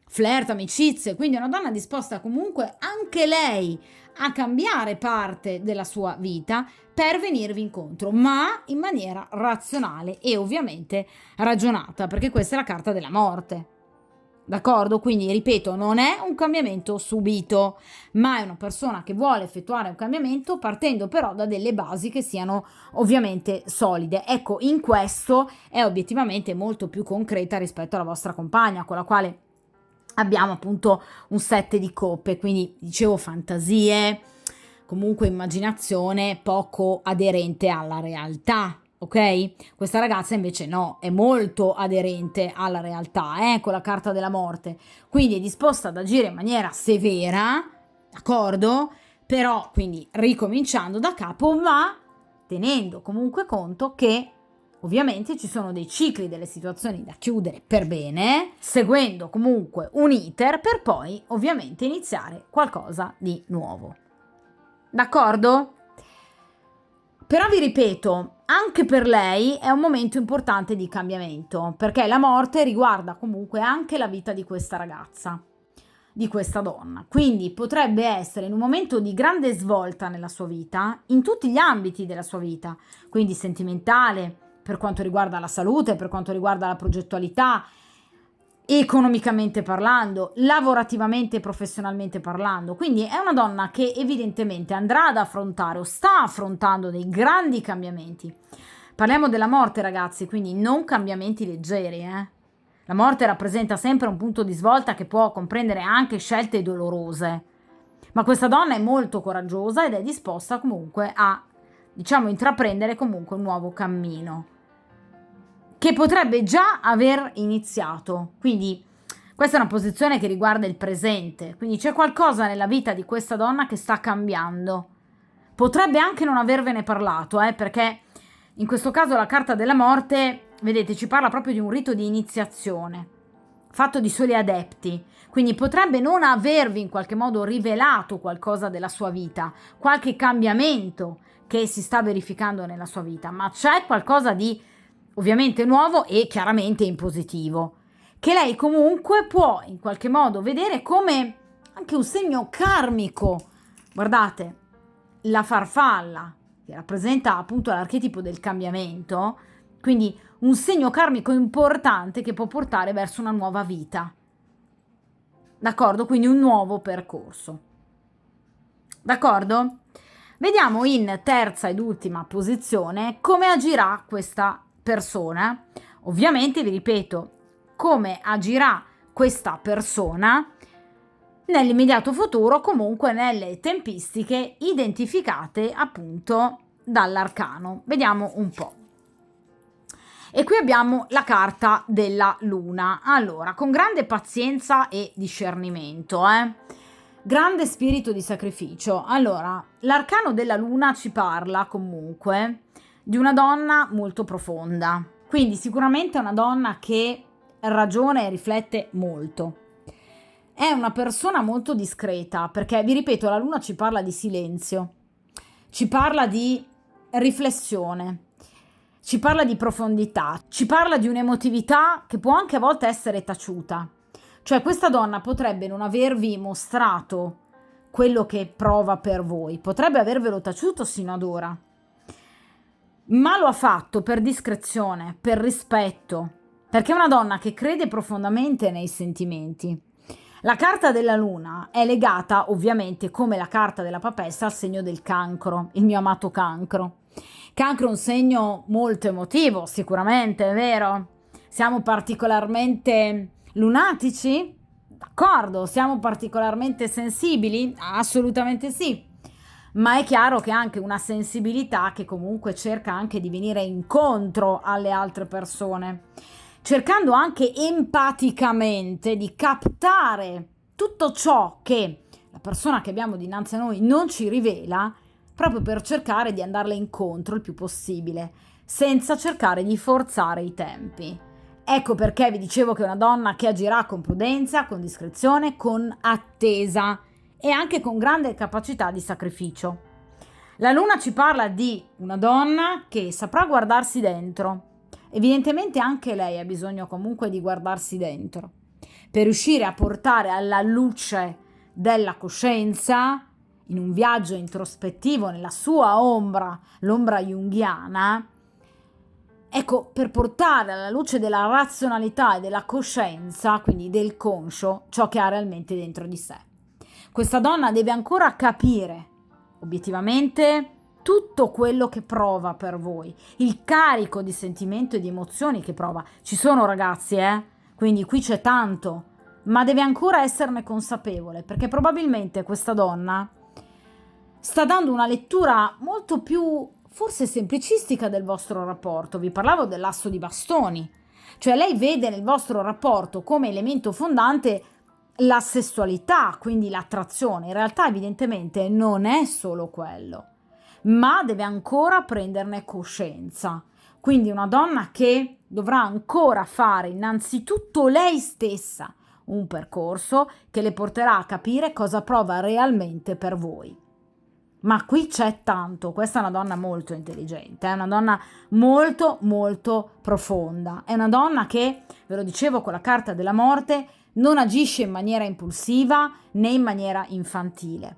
A: flirt, amicizie, quindi è una donna disposta comunque anche lei a cambiare parte della sua vita per venirvi incontro, ma in maniera razionale e ovviamente ragionata, perché questa è la carta della morte, d'accordo? Quindi ripeto, non è un cambiamento subito, ma è una persona che vuole effettuare un cambiamento partendo però da delle basi che siano ovviamente solide. Ecco, in questo è obiettivamente molto più concreta rispetto alla vostra compagna, con la quale abbiamo appunto un 7 di coppe, quindi dicevo fantasie, comunque immaginazione poco aderente alla realtà, ok? Questa ragazza invece no, è molto aderente alla realtà, con la carta della morte, quindi è disposta ad agire in maniera severa, d'accordo? Però quindi ricominciando da capo, ma tenendo comunque conto che ovviamente ci sono dei cicli, delle situazioni da chiudere per bene, seguendo comunque un iter per poi ovviamente iniziare qualcosa di nuovo. D'accordo? Però vi ripeto, anche per lei è un momento importante di cambiamento, perché la morte riguarda comunque anche la vita di questa ragazza. di questa donna. Quindi potrebbe essere in un momento di grande svolta nella sua vita, in tutti gli ambiti della sua vita, quindi sentimentale, per quanto riguarda la salute, per quanto riguarda la progettualità, economicamente parlando, lavorativamente e professionalmente parlando. Quindi è una donna che evidentemente andrà ad affrontare o sta affrontando dei grandi cambiamenti. Parliamo della morte, ragazzi, quindi non cambiamenti leggeri, La morte rappresenta sempre un punto di svolta che può comprendere anche scelte dolorose. Ma questa donna è molto coraggiosa ed è disposta comunque a, intraprendere comunque un nuovo cammino, che potrebbe già aver iniziato. Quindi questa è una posizione che riguarda il presente. Quindi c'è qualcosa nella vita di questa donna che sta cambiando. Potrebbe anche non avervene parlato, perché in questo caso la carta della morte, vedete, ci parla proprio di un rito di iniziazione, fatto di soli adepti. Quindi potrebbe non avervi in qualche modo rivelato qualcosa della sua vita, qualche cambiamento che si sta verificando nella sua vita, ma c'è qualcosa di ovviamente nuovo e chiaramente in positivo, che lei comunque può in qualche modo vedere come anche un segno karmico. Guardate, la farfalla, che rappresenta appunto l'archetipo del cambiamento, quindi un segno karmico importante che può portare verso una nuova vita. D'accordo? Quindi un nuovo percorso. D'accordo? Vediamo in terza ed ultima posizione come agirà questa persona. Ovviamente, vi ripeto, come agirà questa persona nell'immediato futuro, comunque nelle tempistiche identificate appunto dall'arcano. Vediamo un po'. E qui abbiamo la carta della luna. Allora, con grande pazienza e discernimento, grande spirito di sacrificio. Allora, l'arcano della luna ci parla comunque di una donna molto profonda. Quindi sicuramente è una donna che ragiona e riflette molto. È una persona molto discreta, perché vi ripeto, la luna ci parla di silenzio, ci parla di riflessione, ci parla di profondità, ci parla di un'emotività che può anche a volte essere taciuta. Cioè questa donna potrebbe non avervi mostrato quello che prova per voi, potrebbe avervelo taciuto sino ad ora, ma lo ha fatto per discrezione, per rispetto, perché è una donna che crede profondamente nei sentimenti. La carta della luna è legata ovviamente, come la carta della papessa, al segno del cancro, il mio amato cancro. Cancro è un segno molto emotivo, sicuramente, è vero? Siamo particolarmente lunatici? D'accordo. Siamo particolarmente sensibili? Assolutamente sì. Ma è chiaro che ha anche una sensibilità che comunque cerca anche di venire incontro alle altre persone, cercando anche empaticamente di captare tutto ciò che la persona che abbiamo dinanzi a noi non ci rivela, proprio per cercare di andarle incontro il più possibile, senza cercare di forzare i tempi. Ecco perché vi dicevo che è una donna che agirà con prudenza, con discrezione, con attesa e anche con grande capacità di sacrificio. La luna ci parla di una donna che saprà guardarsi dentro. Evidentemente anche lei ha bisogno comunque di guardarsi dentro per riuscire a portare alla luce della coscienza, in un viaggio introspettivo nella sua ombra, l'ombra junghiana, ecco, per portare alla luce della razionalità e della coscienza, quindi del conscio, ciò che ha realmente dentro di sé. Questa donna deve ancora capire, obiettivamente, tutto quello che prova per voi, il carico di sentimento e di emozioni che prova. Ci sono, ragazzi, quindi qui c'è tanto, ma deve ancora esserne consapevole, perché probabilmente questa donna sta dando una lettura molto più, forse semplicistica del vostro rapporto. Vi parlavo dell'asso di bastoni, cioè lei vede nel vostro rapporto come elemento fondante la sessualità, quindi l'attrazione. In realtà evidentemente non è solo quello, ma deve ancora prenderne coscienza. Quindi una donna che dovrà ancora fare innanzitutto lei stessa un percorso che le porterà a capire cosa prova realmente per voi. Ma qui c'è tanto, questa è una donna molto intelligente, è una donna molto molto profonda, è una donna che, ve lo dicevo con la carta della morte, non agisce in maniera impulsiva né in maniera infantile.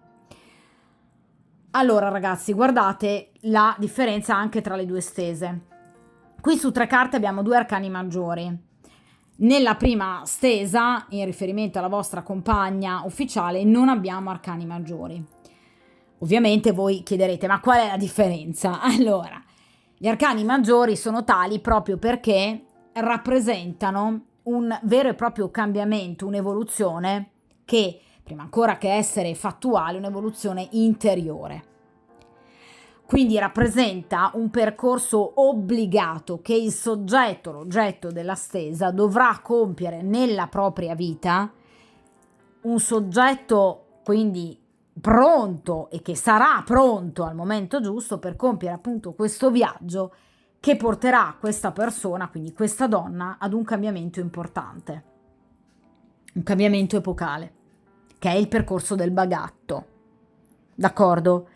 A: Allora ragazzi, guardate la differenza anche tra le due stese. Qui su 3 carte abbiamo 2 arcani maggiori. Nella prima stesa, in riferimento alla vostra compagna ufficiale, non abbiamo arcani maggiori. Ovviamente voi chiederete, ma qual è la differenza? Allora, gli arcani maggiori sono tali proprio perché rappresentano un vero e proprio cambiamento, un'evoluzione che, prima ancora che essere fattuale, un'evoluzione interiore. Quindi rappresenta un percorso obbligato che il soggetto, l'oggetto della stesa, dovrà compiere nella propria vita, un soggetto quindi pronto e che sarà pronto al momento giusto per compiere appunto questo viaggio che porterà questa persona, quindi questa donna, ad un cambiamento importante, un cambiamento epocale, che è il percorso del bagatto, d'accordo?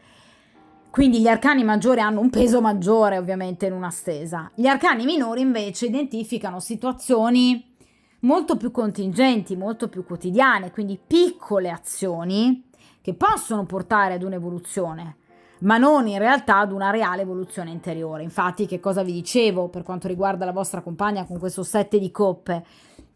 A: Quindi gli arcani maggiori hanno un peso maggiore ovviamente in una stesa. Gli arcani minori invece identificano situazioni molto più contingenti, molto più quotidiane, quindi piccole azioni che possono portare ad un'evoluzione, ma non in realtà ad una reale evoluzione interiore. Infatti, che cosa vi dicevo per quanto riguarda la vostra compagna con questo 7 di coppe?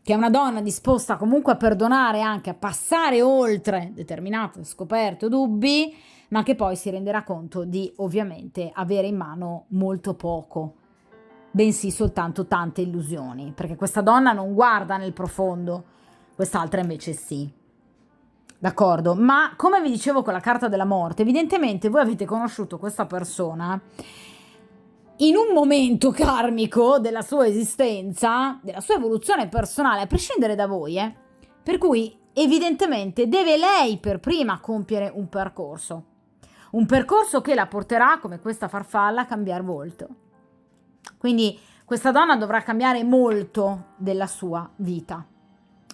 A: Che è una donna disposta comunque a perdonare, anche a passare oltre determinate scoperte o dubbi, ma che poi si renderà conto di ovviamente avere in mano molto poco, bensì soltanto tante illusioni, perché questa donna non guarda nel profondo, quest'altra invece sì. D'accordo? Ma come vi dicevo con la carta della morte, evidentemente voi avete conosciuto questa persona in un momento karmico della sua esistenza, della sua evoluzione personale, a prescindere da voi, per cui evidentemente deve lei per prima compiere un percorso che la porterà, come questa farfalla, a cambiare volto. Quindi questa donna dovrà cambiare molto della sua vita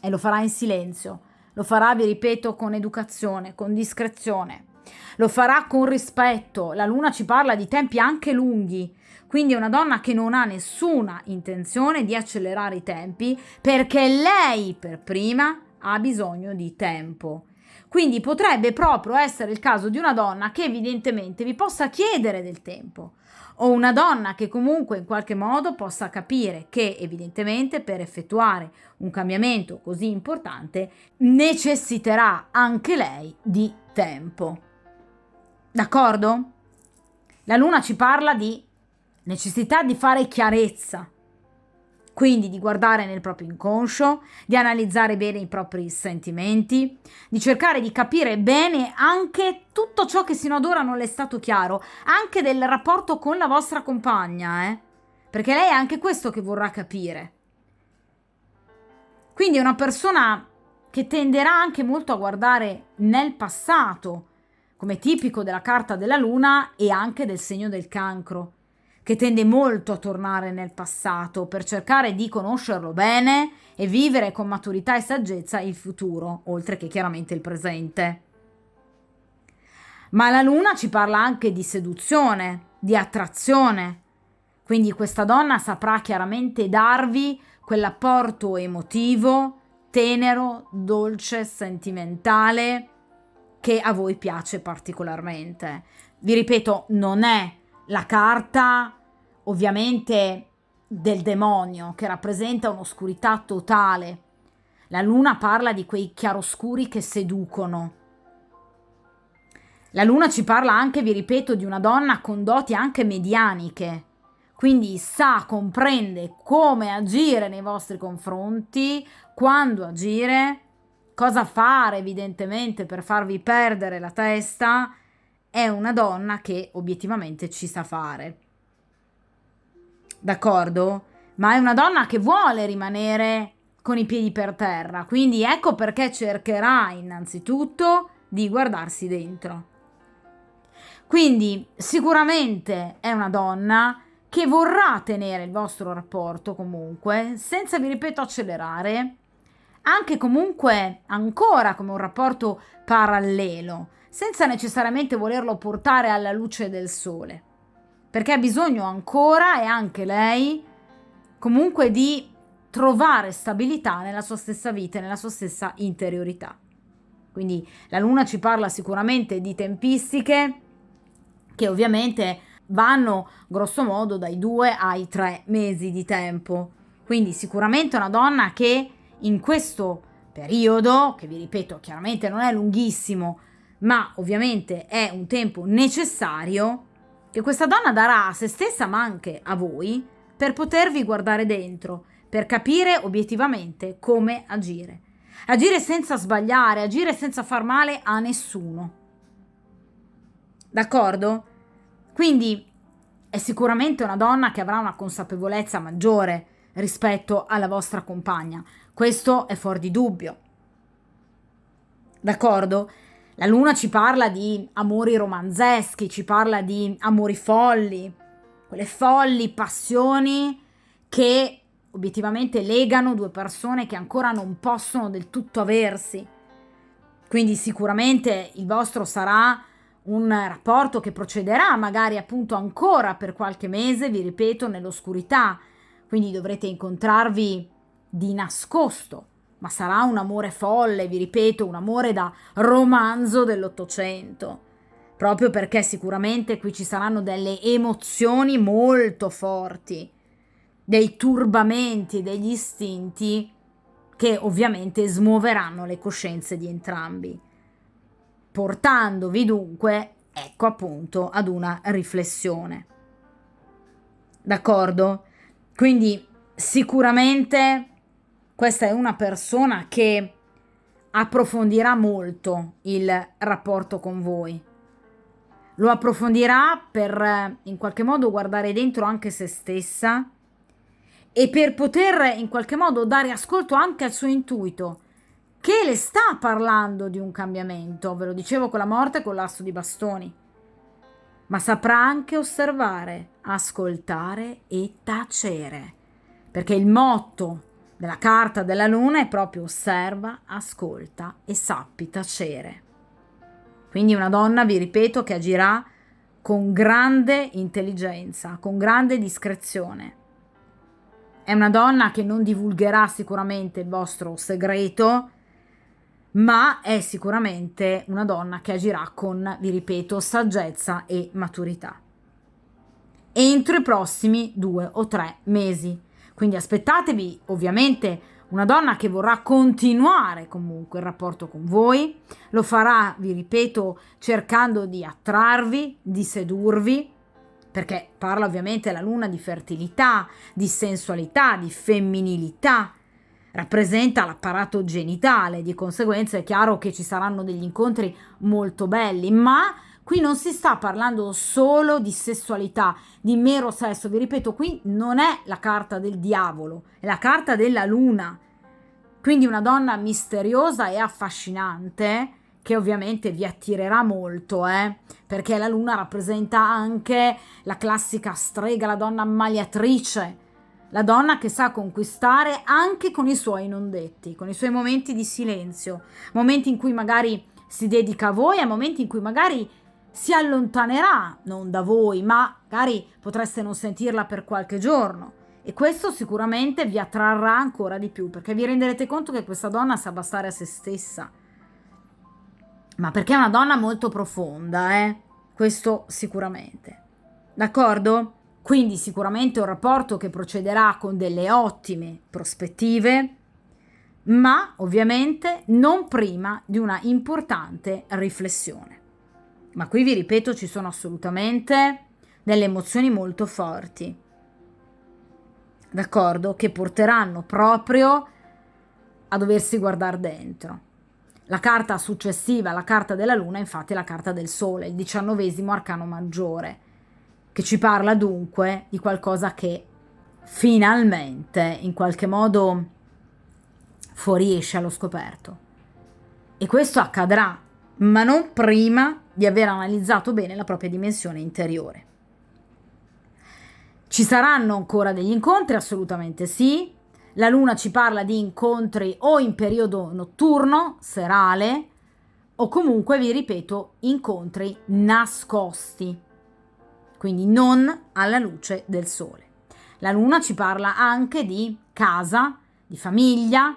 A: e lo farà in silenzio, lo farà, vi ripeto, con educazione, con discrezione, lo farà con rispetto. La luna ci parla di tempi anche lunghi, quindi è una donna che non ha nessuna intenzione di accelerare i tempi perché lei per prima ha bisogno di tempo. Quindi potrebbe proprio essere il caso di una donna che evidentemente vi possa chiedere del tempo, o una donna che comunque in qualche modo possa capire che evidentemente per effettuare un cambiamento così importante necessiterà anche lei di tempo. D'accordo? La luna ci parla di necessità di fare chiarezza, quindi di guardare nel proprio inconscio, di analizzare bene i propri sentimenti, di cercare di capire bene anche tutto ciò che sino ad ora non le è stato chiaro, anche del rapporto con la vostra compagna, perché lei è anche questo che vorrà capire. Quindi è una persona che tenderà anche molto a guardare nel passato, come tipico della carta della luna e anche del segno del cancro, che tende molto a tornare nel passato per cercare di conoscerlo bene e vivere con maturità e saggezza il futuro, oltre che chiaramente il presente. Ma la luna ci parla anche di seduzione, di attrazione, quindi questa donna saprà chiaramente darvi quell'apporto emotivo, tenero, dolce, sentimentale, che a voi piace particolarmente. Vi ripeto, non è la carta ovviamente del demonio che rappresenta un'oscurità totale. La luna parla di quei chiaroscuri che seducono. La luna ci parla anche, vi ripeto, di una donna con doti anche medianiche, quindi comprende come agire nei vostri confronti, quando agire, cosa fare evidentemente per farvi perdere la testa. È una donna che obiettivamente ci sa fare. D'accordo? Ma è una donna che vuole rimanere con i piedi per terra, quindi ecco perché cercherà innanzitutto di guardarsi dentro. Quindi sicuramente è una donna che vorrà tenere il vostro rapporto comunque, senza, vi ripeto, accelerare, anche comunque ancora come un rapporto parallelo, senza necessariamente volerlo portare alla luce del sole, perché ha bisogno ancora, e anche lei, comunque di trovare stabilità nella sua stessa vita e nella sua stessa interiorità. Quindi la luna ci parla sicuramente di tempistiche che ovviamente vanno grosso modo dai 2 ai 3 mesi di tempo. Quindi sicuramente una donna che in questo periodo, che vi ripeto chiaramente non è lunghissimo, ma ovviamente è un tempo necessario, che questa donna darà a se stessa ma anche a voi per potervi guardare dentro, per capire obiettivamente come agire. Agire senza sbagliare, agire senza far male a nessuno. D'accordo? Quindi è sicuramente una donna che avrà una consapevolezza maggiore rispetto alla vostra compagna. Questo è fuor di dubbio. D'accordo? La luna ci parla di amori romanzeschi, ci parla di amori folli, quelle folli passioni che obiettivamente legano due persone che ancora non possono del tutto aversi. Quindi sicuramente il vostro sarà un rapporto che procederà magari appunto ancora per qualche mese, vi ripeto, nell'oscurità. Quindi dovrete incontrarvi di nascosto, ma sarà un amore folle, vi ripeto, un amore da romanzo dell'Ottocento, proprio perché sicuramente qui ci saranno delle emozioni molto forti, dei turbamenti, degli istinti che ovviamente smuoveranno le coscienze di entrambi, portandovi dunque, ecco appunto, ad una riflessione. D'accordo? Quindi sicuramente questa è una persona che approfondirà molto il rapporto con voi. Lo approfondirà per in qualche modo guardare dentro anche se stessa e per poter in qualche modo dare ascolto anche al suo intuito, che le sta parlando di un cambiamento, ve lo dicevo con la morte e con l'asso di bastoni, ma saprà anche osservare, ascoltare e tacere, perché il motto della carta della luna è proprio osserva, ascolta e sappi tacere. Quindi una donna, vi ripeto, che agirà con grande intelligenza, con grande discrezione. È una donna che non divulgherà sicuramente il vostro segreto, ma è sicuramente una donna che agirà con, vi ripeto, saggezza e maturità. Entro i prossimi 2 o 3 mesi. Quindi aspettatevi ovviamente una donna che vorrà continuare comunque il rapporto con voi, lo farà, vi ripeto, cercando di attrarvi, di sedurvi, perché parla ovviamente la luna di fertilità, di sensualità, di femminilità, rappresenta l'apparato genitale, di conseguenza è chiaro che ci saranno degli incontri molto belli, ma qui non si sta parlando solo di sessualità, di mero sesso, vi ripeto, qui non è la carta del diavolo, è la carta della luna, quindi una donna misteriosa e affascinante, che ovviamente vi attirerà molto, perché la luna rappresenta anche la classica strega, la donna ammaliatrice, la donna che sa conquistare anche con i suoi non detti, con i suoi momenti di silenzio, momenti in cui magari si dedica a voi e momenti in cui magari si allontanerà, non da voi, ma magari potreste non sentirla per qualche giorno. E questo sicuramente vi attrarrà ancora di più, perché vi renderete conto che questa donna sa bastare a se stessa, ma perché è una donna molto profonda, questo sicuramente. D'accordo? Quindi sicuramente un rapporto che procederà con delle ottime prospettive, ma ovviamente non prima di una importante riflessione. Ma qui vi ripeto, ci sono assolutamente delle emozioni molto forti, d'accordo? Che porteranno proprio a doversi guardare dentro. La carta successiva, la carta della luna, infatti è la carta del sole, il 19° arcano maggiore, che ci parla dunque di qualcosa che finalmente in qualche modo fuoriesce allo scoperto. E questo accadrà, ma non prima di aver analizzato bene la propria dimensione interiore. Ci saranno ancora degli incontri? Assolutamente sì. La luna ci parla di incontri o in periodo notturno, serale, o comunque, vi ripeto, incontri nascosti, quindi non alla luce del sole. La luna ci parla anche di casa, di famiglia,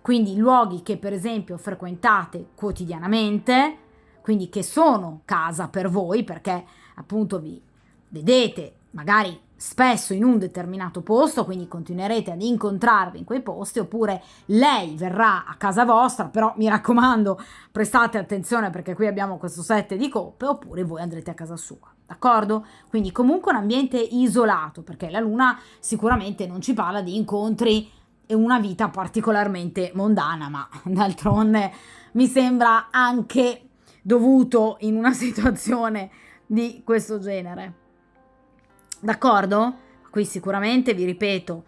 A: quindi luoghi che per esempio frequentate quotidianamente, quindi che sono casa per voi, perché appunto vi vedete magari spesso in un determinato posto, quindi continuerete ad incontrarvi in quei posti, oppure lei verrà a casa vostra, però mi raccomando, prestate attenzione perché qui abbiamo questo 7 di coppe, oppure voi andrete a casa sua, d'accordo? Quindi comunque un ambiente isolato, perché la luna sicuramente non ci parla di incontri e una vita particolarmente mondana, ma d'altronde mi sembra anche dovuto in una situazione di questo genere. D'accordo? Qui sicuramente, vi ripeto,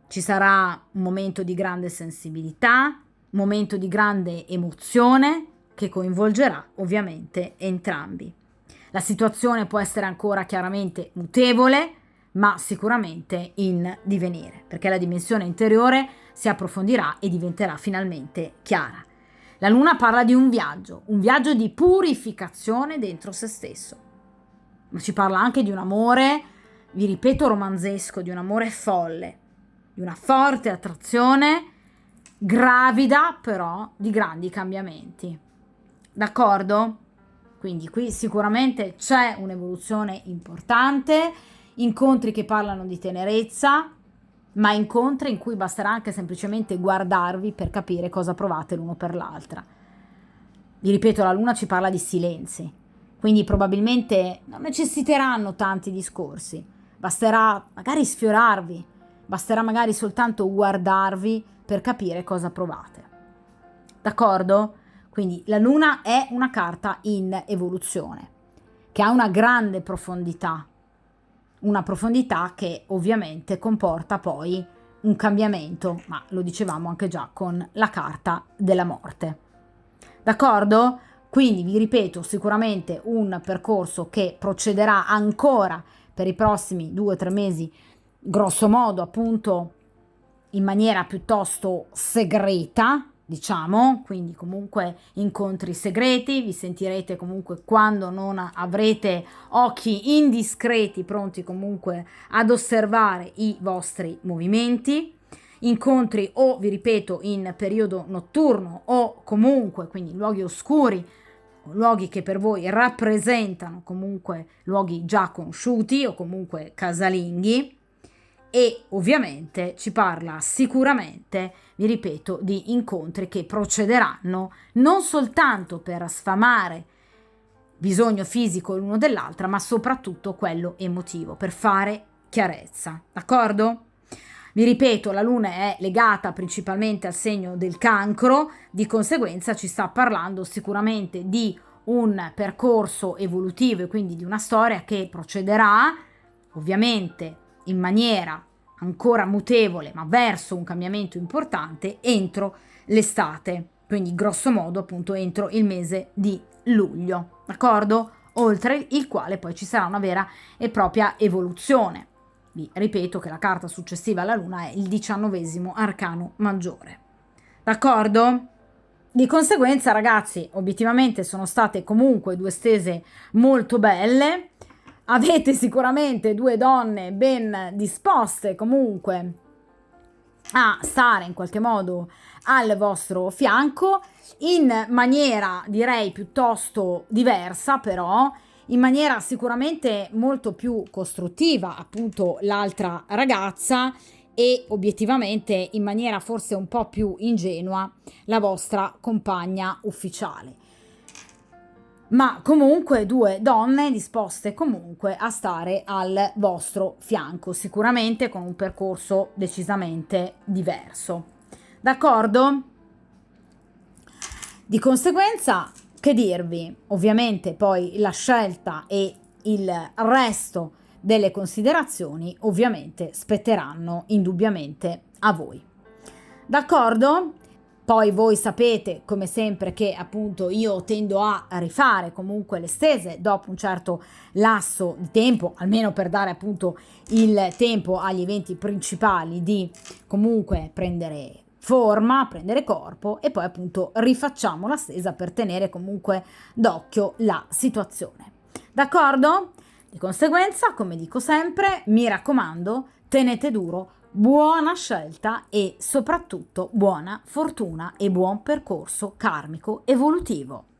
A: ci sarà un momento di grande sensibilità, un momento di grande emozione che coinvolgerà ovviamente entrambi. La situazione può essere ancora chiaramente mutevole, ma sicuramente in divenire, perché la dimensione interiore si approfondirà e diventerà finalmente chiara. La luna parla di un viaggio di purificazione dentro se stesso, ma ci parla anche di un amore, vi ripeto, romanzesco, di un amore folle, di una forte attrazione, gravida però di grandi cambiamenti. D'accordo? Quindi qui sicuramente c'è un'evoluzione importante, incontri che parlano di tenerezza, ma incontri in cui basterà anche semplicemente guardarvi per capire cosa provate l'uno per l'altra. Vi ripeto, la luna ci parla di silenzi, quindi probabilmente non necessiteranno tanti discorsi, basterà magari sfiorarvi, basterà magari soltanto guardarvi per capire cosa provate. D'accordo? Quindi la luna è una carta in evoluzione, che ha una grande profondità, una profondità che ovviamente comporta poi un cambiamento, ma lo dicevamo anche già con la carta della morte. D'accordo? Quindi vi ripeto, sicuramente un percorso che procederà ancora per i prossimi 2-3 mesi, grosso modo appunto in maniera piuttosto segreta, diciamo, quindi comunque incontri segreti, vi sentirete comunque quando non avrete occhi indiscreti pronti comunque ad osservare i vostri movimenti, incontri o vi ripeto in periodo notturno o comunque quindi luoghi oscuri, luoghi che per voi rappresentano comunque luoghi già conosciuti o comunque casalinghi. E ovviamente ci parla sicuramente, vi ripeto, di incontri che procederanno non soltanto per sfamare bisogno fisico l'uno dell'altra, ma soprattutto quello emotivo, per fare chiarezza, d'accordo? Vi ripeto, la luna è legata principalmente al segno del cancro, di conseguenza ci sta parlando sicuramente di un percorso evolutivo e quindi di una storia che procederà ovviamente in maniera ancora mutevole, ma verso un cambiamento importante entro l'estate, quindi grosso modo appunto entro il mese di luglio, d'accordo? Oltre il quale poi ci sarà una vera e propria evoluzione. Vi ripeto che la carta successiva alla luna è il 19° arcano maggiore, d'accordo? Di conseguenza, ragazzi, obiettivamente sono state comunque 2 stese molto belle. Avete sicuramente 2 donne ben disposte comunque a stare in qualche modo al vostro fianco in maniera direi piuttosto diversa, però in maniera sicuramente molto più costruttiva appunto l'altra ragazza e obiettivamente in maniera forse un po' più ingenua la vostra compagna ufficiale. Ma comunque 2 donne disposte comunque a stare al vostro fianco, sicuramente con un percorso decisamente diverso. D'accordo? Di conseguenza, che dirvi? Ovviamente poi la scelta e il resto delle considerazioni ovviamente spetteranno indubbiamente a voi. D'accordo? Poi voi sapete come sempre che appunto io tendo a rifare comunque le stese dopo un certo lasso di tempo, almeno per dare appunto il tempo agli eventi principali di comunque prendere forma, prendere corpo e poi appunto rifacciamo la stesa per tenere comunque d'occhio la situazione. D'accordo? Di conseguenza, come dico sempre, mi raccomando, tenete duro, buona scelta e soprattutto buona fortuna e buon percorso karmico evolutivo.